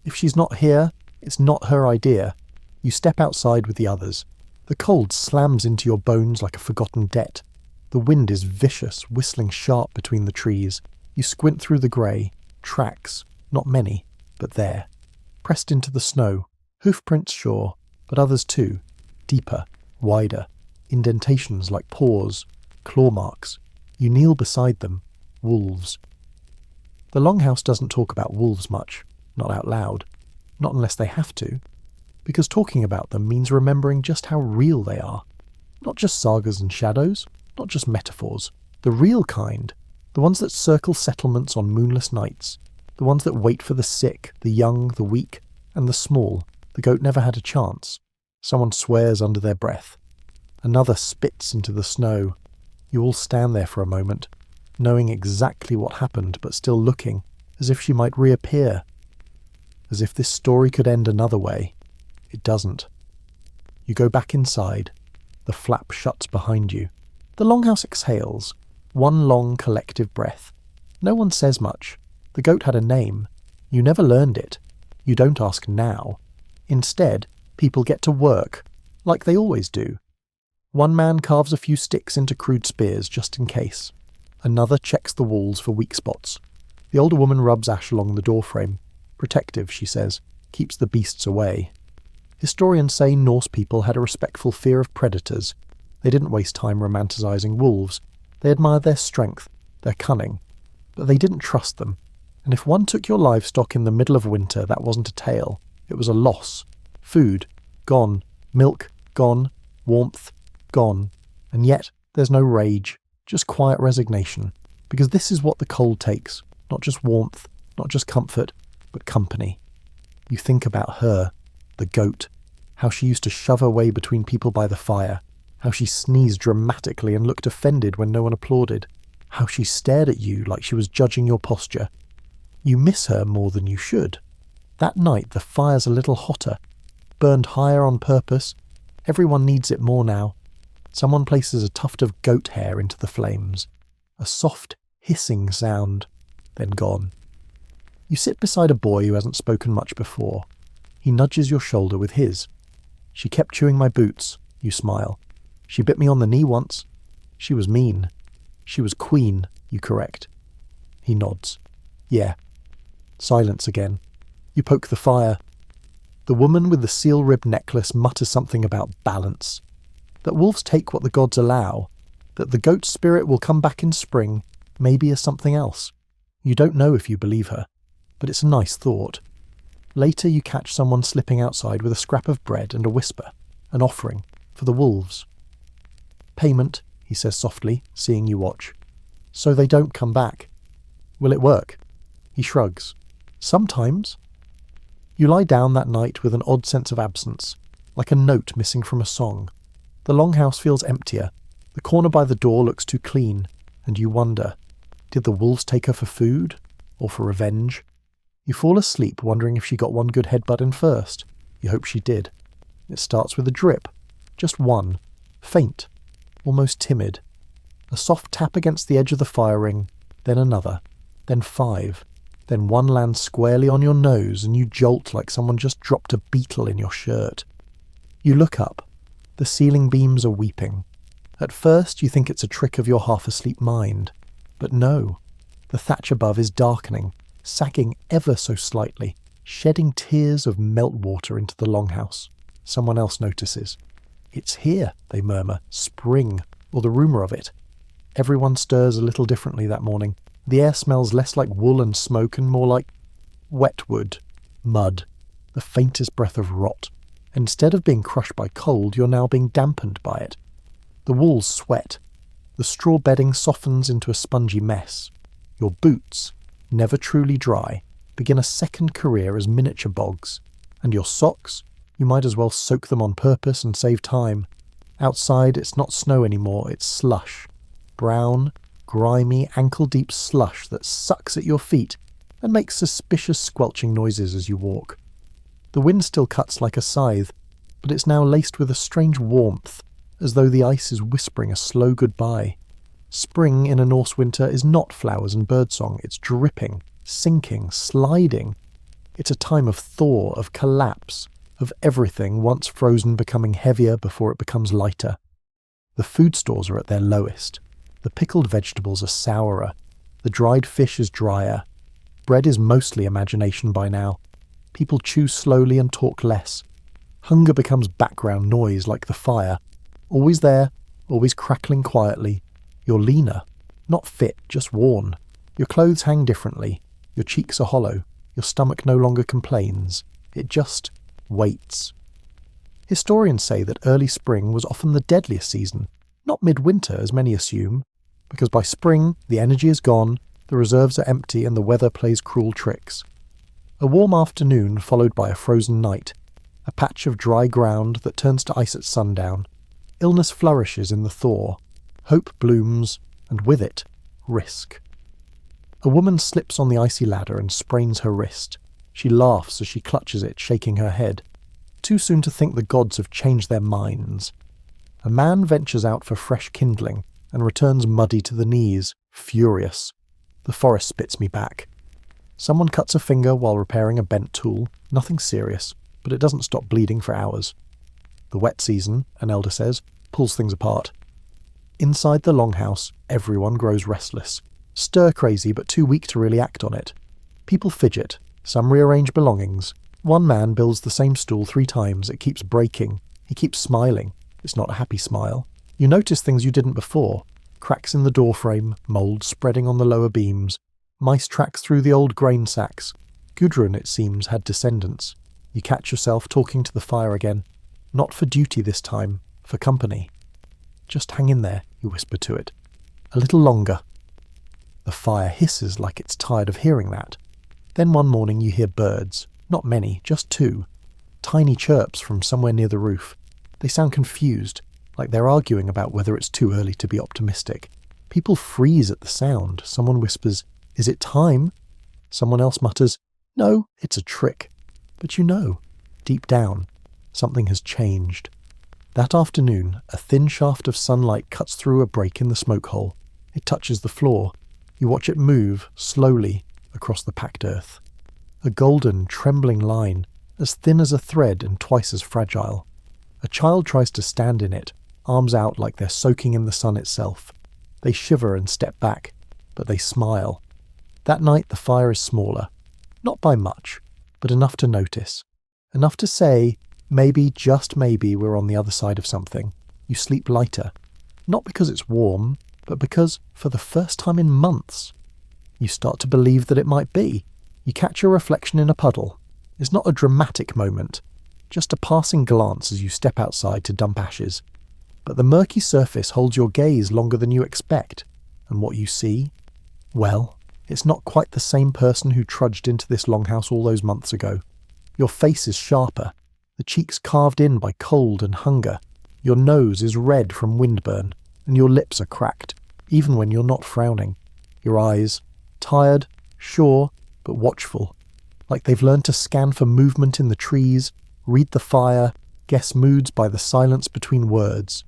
If she's not here, it's not her idea. You step outside with the others. The cold slams into your bones like a forgotten debt. The wind is vicious, whistling sharp between the trees. You squint through the grey. Tracks. Not many, but there. Pressed into the snow. Hoofprints, sure, but others too. Deeper, wider. Indentations like paws. Claw marks. You kneel beside them. Wolves. The longhouse doesn't talk about wolves much. Not out loud. Not unless they have to. Because talking about them means remembering just how real they are. Not just sagas and shadows. Not just metaphors. The real kind. The ones that circle settlements on moonless nights. The ones that wait for the sick, the young, the weak, and the small. The goat never had a chance. Someone swears under their breath. Another spits into the snow. You all stand there for a moment, knowing exactly what happened but still looking, as if she might reappear. As if this story could end another way. It doesn't. You go back inside. The flap shuts behind you. The longhouse exhales. One long collective breath. No one says much. The goat had a name. You never learned it. You don't ask now. Instead, people get to work, like they always do. One man carves a few sticks into crude spears just in case. Another checks the walls for weak spots. The older woman rubs ash along the doorframe. Protective, she says, keeps the beasts away. Historians say Norse people had a respectful fear of predators. They didn't waste time romanticizing wolves. They admired their strength, their cunning. But they didn't trust them. And if one took your livestock in the middle of winter, that wasn't a tale. It was a loss. Food, gone. Milk, gone. Warmth, gone. And yet, there's no rage, just quiet resignation. Because this is what the cold takes. Not just warmth, not just comfort, but company. You think about her, the goat, how she used to shove her way between people by the fire, how she sneezed dramatically and looked offended when no one applauded, how she stared at you like she was judging your posture. You miss her more than you should. That night the fire's a little hotter, burned higher on purpose. Everyone needs it more now. Someone places a tuft of goat hair into the flames. A soft, hissing sound, then gone. You sit beside a boy who hasn't spoken much before. He nudges your shoulder with his. She kept chewing my boots, you smile. She bit me on the knee once. She was mean. She was queen, you correct. He nods. Yeah. Silence again. You poke the fire. The woman with the seal-ribbed necklace mutters something about balance. That wolves take what the gods allow. That the goat spirit will come back in spring, maybe as something else. You don't know if you believe her, but it's a nice thought. Later you catch someone slipping outside with a scrap of bread and a whisper, an offering, for the wolves. Payment, he says softly, seeing you watch. So they don't come back. Will it work? He shrugs. Sometimes. You lie down that night with an odd sense of absence, like a note missing from a song. The longhouse feels emptier. The corner by the door looks too clean, and you wonder, did the wolves take her for food? Or for revenge? You fall asleep wondering if she got one good headbutt in first. You hope she did. It starts with a drip. Just one. Faint. Almost timid. A soft tap against the edge of the fire ring. Then another. Then 5. Then one lands squarely on your nose and you jolt like someone just dropped a beetle in your shirt. You look up. The ceiling beams are weeping. At first you think it's a trick of your half-asleep mind. But no. The thatch above is darkening, sagging ever so slightly, shedding tears of meltwater into the longhouse. Someone else notices. It's here, they murmur. Spring, or the rumour of it. Everyone stirs a little differently that morning. The air smells less like wool and smoke and more like... Wet wood, mud, the faintest breath of rot. Instead of being crushed by cold, you're now being dampened by it. The walls sweat. The straw bedding softens into a spongy mess. Your boots, never truly dry, begin a second career as miniature bogs. And your socks, you might as well soak them on purpose and save time. Outside, it's not snow anymore, it's slush. Brown, grimy, ankle-deep slush that sucks at your feet and makes suspicious squelching noises as you walk. The wind still cuts like a scythe, but it's now laced with a strange warmth, as though the ice is whispering a slow goodbye. Spring in a Norse winter is not flowers and birdsong, it's dripping, sinking, sliding. It's a time of thaw, of collapse, of everything once frozen becoming heavier before it becomes lighter. The food stores are at their lowest. The pickled vegetables are sourer. The dried fish is drier. Bread is mostly imagination by now. People chew slowly and talk less. Hunger becomes background noise like the fire. Always there, always crackling quietly. You're leaner, not fit, just worn. Your clothes hang differently. Your cheeks are hollow. Your stomach no longer complains. It just waits. Historians say that early spring was often the deadliest season, not midwinter as many assume, because by spring the energy is gone, the reserves are empty and the weather plays cruel tricks. A warm afternoon followed by a frozen night, a patch of dry ground that turns to ice at sundown. Illness flourishes in the thaw, hope blooms, and with it, risk. A woman slips on the icy ladder and sprains her wrist. She laughs as she clutches it, shaking her head. Too soon to think the gods have changed their minds. A man ventures out for fresh kindling and returns muddy to the knees, furious. The forest spits me back. Someone cuts a finger while repairing a bent tool. Nothing serious, but it doesn't stop bleeding for hours. The wet season, an elder says, pulls things apart. Inside the longhouse, everyone grows restless. Stir-crazy but too weak to really act on it. People fidget. Some rearrange belongings. One man builds the same stool 3 times. It keeps breaking. He keeps smiling. It's not a happy smile. You notice things you didn't before. Cracks in the doorframe, mould spreading on the lower beams. Mice tracks through the old grain sacks. Gudrun, it seems, had descendants. You catch yourself talking to the fire again. Not for duty this time, for company. Just hang in there, you whisper to it. A little longer. The fire hisses like it's tired of hearing that. Then one morning you hear birds. Not many, just 2. Tiny chirps from somewhere near the roof. They sound confused, like they're arguing about whether it's too early to be optimistic. People freeze at the sound. Someone whispers, "Is it time?" Someone else mutters, "No, it's a trick." But you know, deep down, something has changed. That afternoon, a thin shaft of sunlight cuts through a break in the smoke hole. It touches the floor. You watch it move, slowly, across the packed earth. A golden, trembling line, as thin as a thread and twice as fragile. A child tries to stand in it, arms out like they're soaking in the sun itself. They shiver and step back, but they smile. That night the fire is smaller. Not by much, but enough to notice. Enough to say, maybe, just maybe, we're on the other side of something. You sleep lighter. Not because it's warm, but because, for the first time in months, you start to believe that it might be. You catch your reflection in a puddle. It's not a dramatic moment, just a passing glance as you step outside to dump ashes. But the murky surface holds your gaze longer than you expect. And what you see? Well, it's not quite the same person who trudged into this longhouse all those months ago. Your face is sharper, the cheeks carved in by cold and hunger. Your nose is red from windburn, and your lips are cracked, even when you're not frowning. Your eyes, tired, sure, but watchful, like they've learned to scan for movement in the trees, read the fire, guess moods by the silence between words.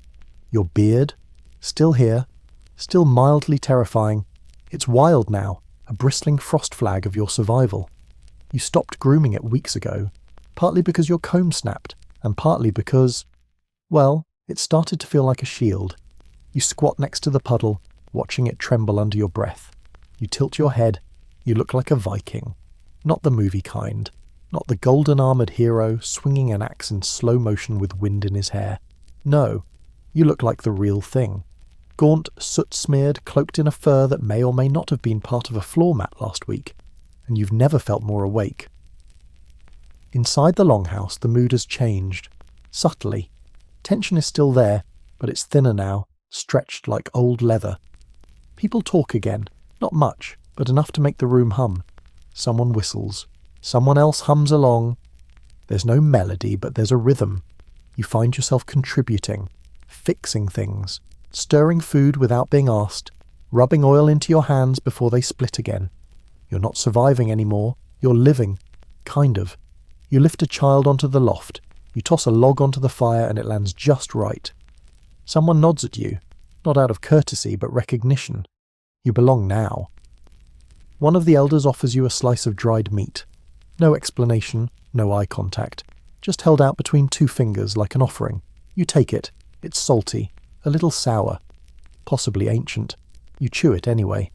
Your beard, still here, still mildly terrifying. It's wild now, a bristling frost flag of your survival. You stopped grooming it weeks ago, partly because your comb snapped, and partly because, well, it started to feel like a shield. You squat next to the puddle, watching it tremble under your breath. You tilt your head. You look like a Viking. Not the movie kind. Not the golden-armoured hero swinging an axe in slow motion with wind in his hair. No, you look like the real thing. Gaunt, soot-smeared, cloaked in a fur that may or may not have been part of a floor mat last week. and you've never felt more awake. Inside the longhouse, the mood has changed. Subtly. Tension is still there, but it's thinner now, stretched like old leather. People talk again, not much, but enough to make the room hum. Someone whistles. Someone else hums along. There's no melody, but there's a rhythm. You find yourself contributing, fixing things, stirring food without being asked, rubbing oil into your hands before they split again. You're not surviving anymore, you're living. Kind of. You lift a child onto the loft. You toss a log onto the fire and it lands just right. Someone nods at you, not out of courtesy but recognition. You belong now. One of the elders offers you a slice of dried meat. No explanation, no eye contact. Just held out between two fingers like an offering. You take it. It's salty, a little sour, possibly ancient. You chew it anyway.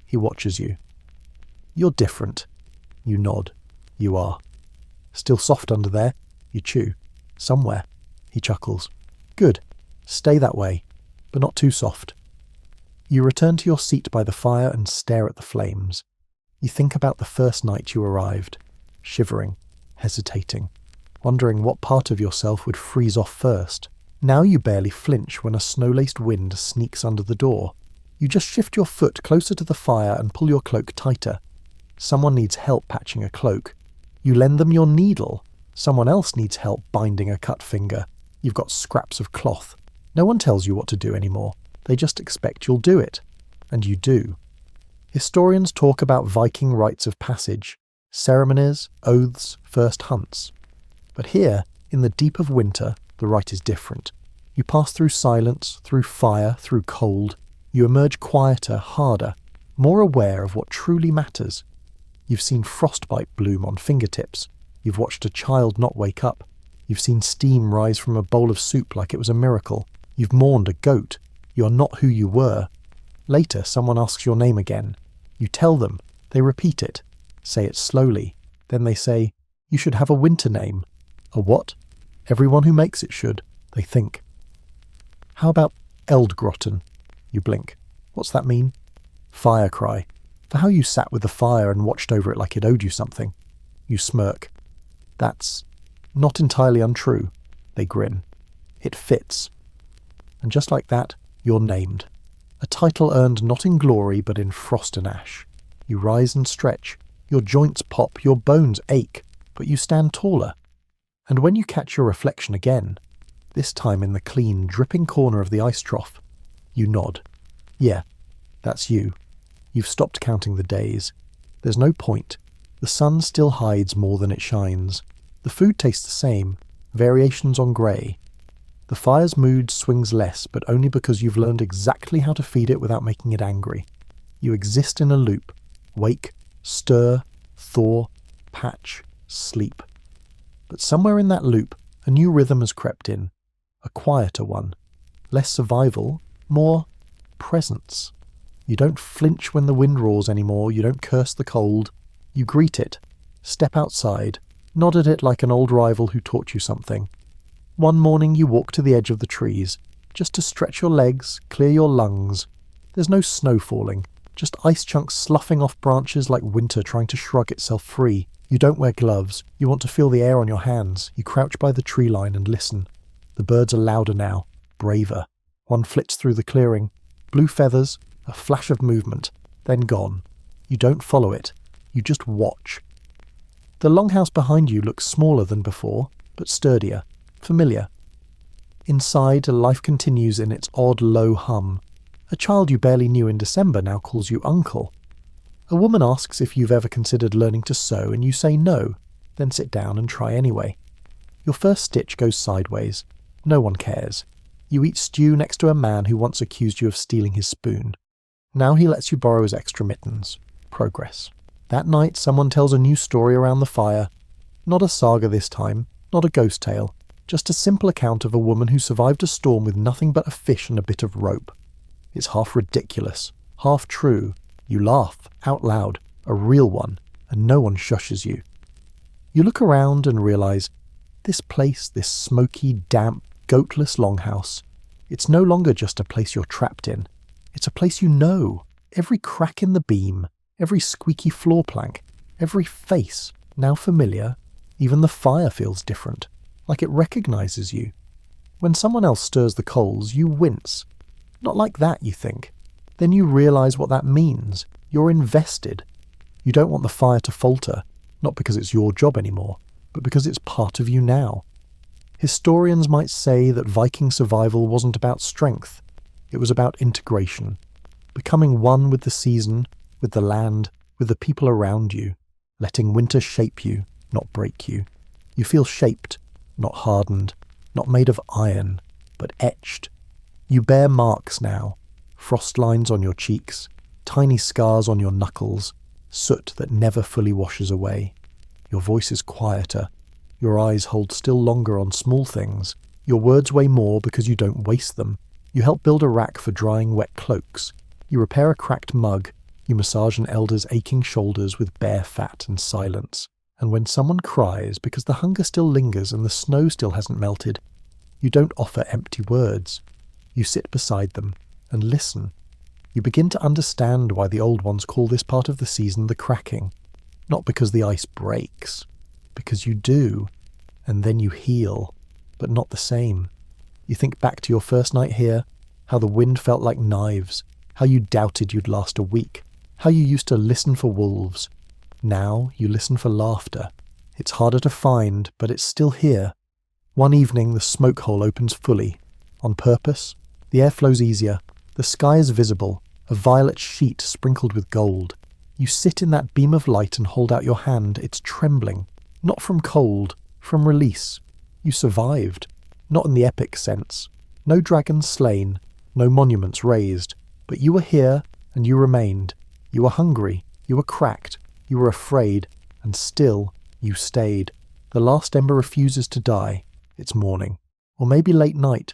He watches you. You're different. You nod. You are. Still soft under there. You chew. Somewhere. He chuckles. Good. Stay that way, but not too soft. You return to your seat by the fire and stare at the flames. You think about the first night you arrived, shivering, hesitating, wondering what part of yourself would freeze off first. Now you barely flinch when a snow-laced wind sneaks under the door. You just shift your foot closer to the fire and pull your cloak tighter. Someone needs help patching a cloak. You lend them your needle. Someone else needs help binding a cut finger. You've got scraps of cloth. No one tells you what to do anymore. They just expect you'll do it. And you do. Historians talk about Viking rites of passage, ceremonies, oaths, first hunts. But here, in the deep of winter, the rite is different. You pass through silence, through fire, through cold. You emerge quieter, harder, more aware of what truly matters. You've seen frostbite bloom on fingertips. You've watched a child not wake up. You've seen steam rise from a bowl of soup like it was a miracle. You've mourned a goat. You're not who you were. Later, someone asks your name again. You tell them. They repeat it. Say it slowly. Then they say, "You should have a winter name." A what? Everyone who makes it should, they think. How about Eldgrotten? You blink. What's that mean? Fire cry. For how you sat with the fire and watched over it like it owed you something. You smirk. That's not entirely untrue. They grin. It fits. And just like that, you're named. A title earned not in glory but in frost and ash. You rise and stretch. Your joints pop, your bones ache, but you stand taller. And when you catch your reflection again, this time in the clean, dripping corner of the ice trough, you nod. Yeah, that's you. You've stopped counting the days. There's no point. The sun still hides more than it shines. The food tastes the same, variations on grey. The fire's mood swings less, but only because you've learned exactly how to feed it without making it angry. You exist in a loop. Wake, stir, thaw, patch, sleep. But somewhere in that loop, a new rhythm has crept in. A quieter one. Less survival, more presence. You don't flinch when the wind roars anymore, you don't curse the cold. You greet it, step outside, nod at it like an old rival who taught you something. One morning you walk to the edge of the trees, just to stretch your legs, clear your lungs. There's no snow falling, just ice chunks sloughing off branches like winter trying to shrug itself free. You don't wear gloves, you want to feel the air on your hands. You crouch by the tree line and listen. The birds are louder now, braver. One flits through the clearing. Blue feathers, a flash of movement, then gone. You don't follow it, you just watch. The longhouse behind you looks smaller than before, but sturdier, familiar. Inside, life continues in its odd low hum. A child you barely knew in December now calls you uncle. A woman asks if you've ever considered learning to sew and you say no, then sit down and try anyway. Your first stitch goes sideways. No one cares. You eat stew next to a man who once accused you of stealing his spoon. Now he lets you borrow his extra mittens. Progress. That night someone tells a new story around the fire. Not a saga this time, not a ghost tale. Just a simple account of a woman who survived a storm with nothing but a fish and a bit of rope. It's half ridiculous, half true. You laugh, out loud, a real one, and no one shushes you. You look around and realise, this place, this smoky, damp, goatless longhouse, it's no longer just a place you're trapped in. It's a place you know. Every crack in the beam, every squeaky floor plank, Every face, now familiar, even the fire feels different, like it recognizes you. When someone else stirs the coals, you wince. Not like that, you think. Then you realize what that means. You're invested. You don't want the fire to falter, not because it's your job anymore, but because it's part of you now. Historians might say that Viking survival wasn't about strength. It was about integration, becoming one with the season, with the land, with the people around you, letting winter shape you, not break you. You feel shaped, not hardened, not made of iron, but etched. You bear marks now, frost lines on your cheeks, tiny scars on your knuckles, soot that never fully washes away. Your voice is quieter. Your eyes hold still longer on small things. Your words weigh more because you don't waste them. You help build a rack for drying wet cloaks. You repair a cracked mug. You massage an elder's aching shoulders with bare fat and silence. And when someone cries because the hunger still lingers and the snow still hasn't melted, you don't offer empty words. You sit beside them and listen. You begin to understand why the old ones call this part of the season the cracking. Not because the ice breaks, because you do, and then you heal, but not the same. You think back to your first night here, how the wind felt like knives, how you doubted you'd last a week, how you used to listen for wolves. Now you listen for laughter. It's harder to find, but it's still here. One evening the smoke hole opens fully. On purpose, the air flows easier. The sky is visible, a violet sheet sprinkled with gold. You sit in that beam of light and hold out your hand. It's trembling. Not from cold, from release. You survived. Not in the epic sense. No dragons slain, no monuments raised. But you were here, and you remained. You were hungry. You were cracked. You were afraid. And still, you stayed. The last ember refuses to die. It's morning. Or maybe late night.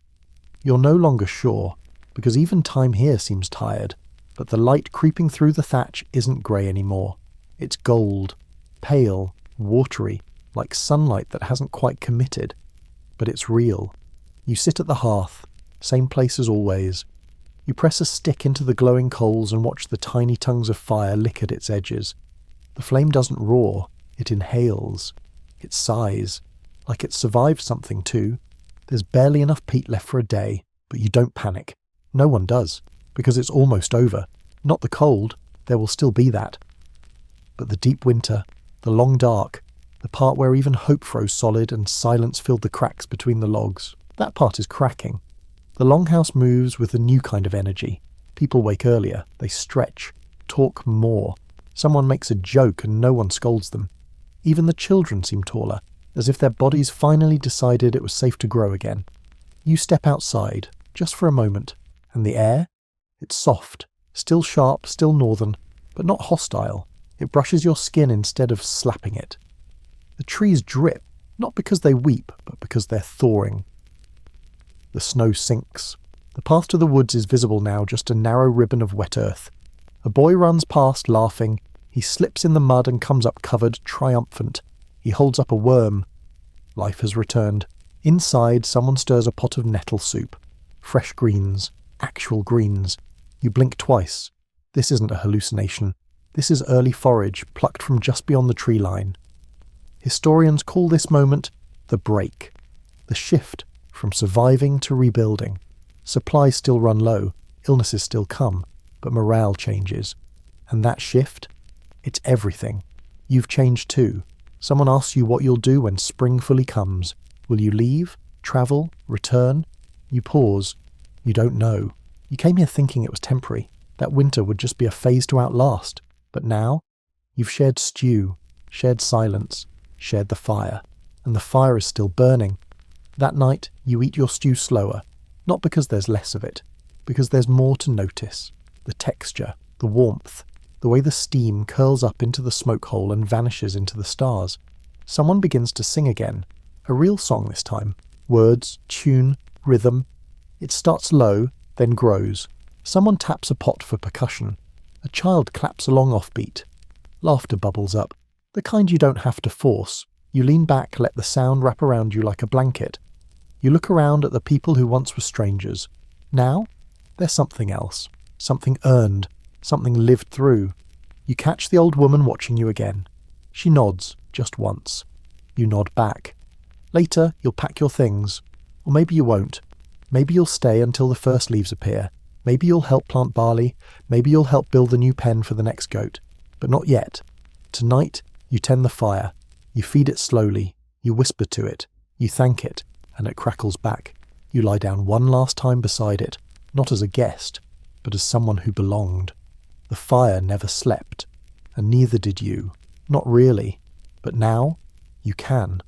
You're no longer sure, because even time here seems tired. But the light creeping through the thatch isn't grey anymore. It's gold, pale, watery, like sunlight that hasn't quite committed. But it's real. You sit at the hearth, same place as always. You press a stick into the glowing coals and watch the tiny tongues of fire lick at its edges. The flame doesn't roar, it inhales. It sighs, like it survived something too. There's barely enough peat left for a day, but you don't panic. No one does, because it's almost over. Not the cold, there will still be that. But the deep winter, the long dark, the part where even hope froze solid and silence filled the cracks between the logs, that part is cracking. The longhouse moves with a new kind of energy. People wake earlier, they stretch, talk more. Someone makes a joke and no one scolds them. Even the children seem taller, as if their bodies finally decided it was safe to grow again. You step outside, just for a moment, and the air? It's soft, still sharp, still northern, but not hostile. It brushes your skin instead of slapping it. The trees drip, not because they weep, but because they're thawing. The snow sinks. The path to the woods is visible now, just a narrow ribbon of wet earth. A boy runs past, laughing. He slips in the mud and comes up covered, triumphant. He holds up a worm. Life has returned. Inside, someone stirs a pot of nettle soup. Fresh greens. Actual greens. You blink twice. This isn't a hallucination. This is early forage, plucked from just beyond the tree line. Historians call this moment the break. The shift from surviving to rebuilding. Supplies still run low. Illnesses still come. But morale changes. And that shift? It's everything. You've changed too. Someone asks you what you'll do when spring fully comes. Will you leave? Travel? Return? You pause. You don't know. You came here thinking it was temporary. That winter would just be a phase to outlast. But now, you've shared stew, shared silence, shared the fire. And the fire is still burning. That night, you eat your stew slower. Not because there's less of it. Because there's more to notice. The texture, the warmth, the way the steam curls up into the smoke hole and vanishes into the stars. Someone begins to sing again. A real song this time. Words, tune, rhythm. It starts low, then grows. Someone taps a pot for percussion. A child claps along offbeat. Laughter bubbles up. The kind you don't have to force. You lean back, let the sound wrap around you like a blanket. You look around at the people who once were strangers. Now, they're something else. Something earned. Something lived through. You catch the old woman watching you again. She nods, just once. You nod back. Later, you'll pack your things. Or maybe you won't. Maybe you'll stay until the first leaves appear. Maybe you'll help plant barley. Maybe you'll help build the new pen for the next goat. But not yet. Tonight, you tend the fire. You feed it slowly. You whisper to it. You thank it, and it crackles back. You lie down one last time beside it, not as a guest, but as someone who belonged. The fire never slept, and neither did you. Not really. But now, you can.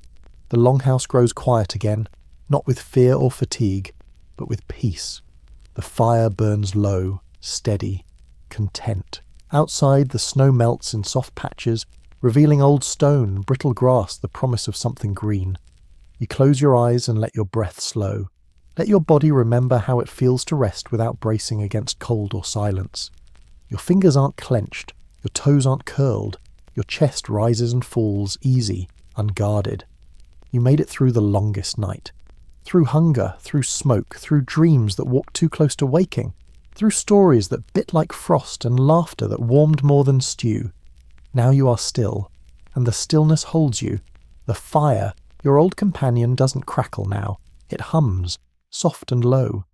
The longhouse grows quiet again, not with fear or fatigue, but with peace. The fire burns low, steady, content. Outside, the snow melts in soft patches, revealing old stone, brittle grass, the promise of something green. You close your eyes and let your breath slow. Let your body remember how it feels to rest without bracing against cold or silence. Your fingers aren't clenched, your toes aren't curled, your chest rises and falls, easy, unguarded. You made it through the longest night. Through hunger, through smoke, through dreams that walked too close to waking, through stories that bit like frost and laughter that warmed more than stew. Now you are still, and the stillness holds you. The fire, your old companion, doesn't crackle now. It hums, soft and low.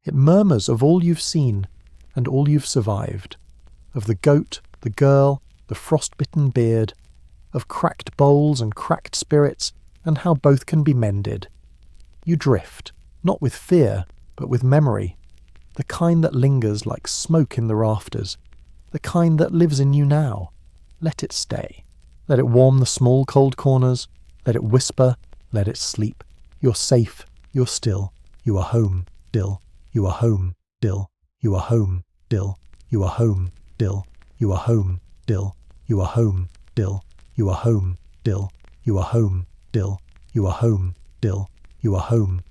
It murmurs of all you've seen and all you've survived. Of the goat, the girl, the frostbitten beard, of cracked bowls and cracked spirits, and how both can be mended. You drift, not with fear, but with memory. The kind that lingers like smoke in the rafters. The kind that lives in you now. Let it stay. Let it warm the small cold corners. Let it whisper. Let it sleep. You're safe. You're still. You are home. Dill. You are home. Dill. You are home. Dill. You are home. Dill. You are home. Dill. You are home. Dill. You are home. Dill. You are home. Dill. You are home. Dill. You are home.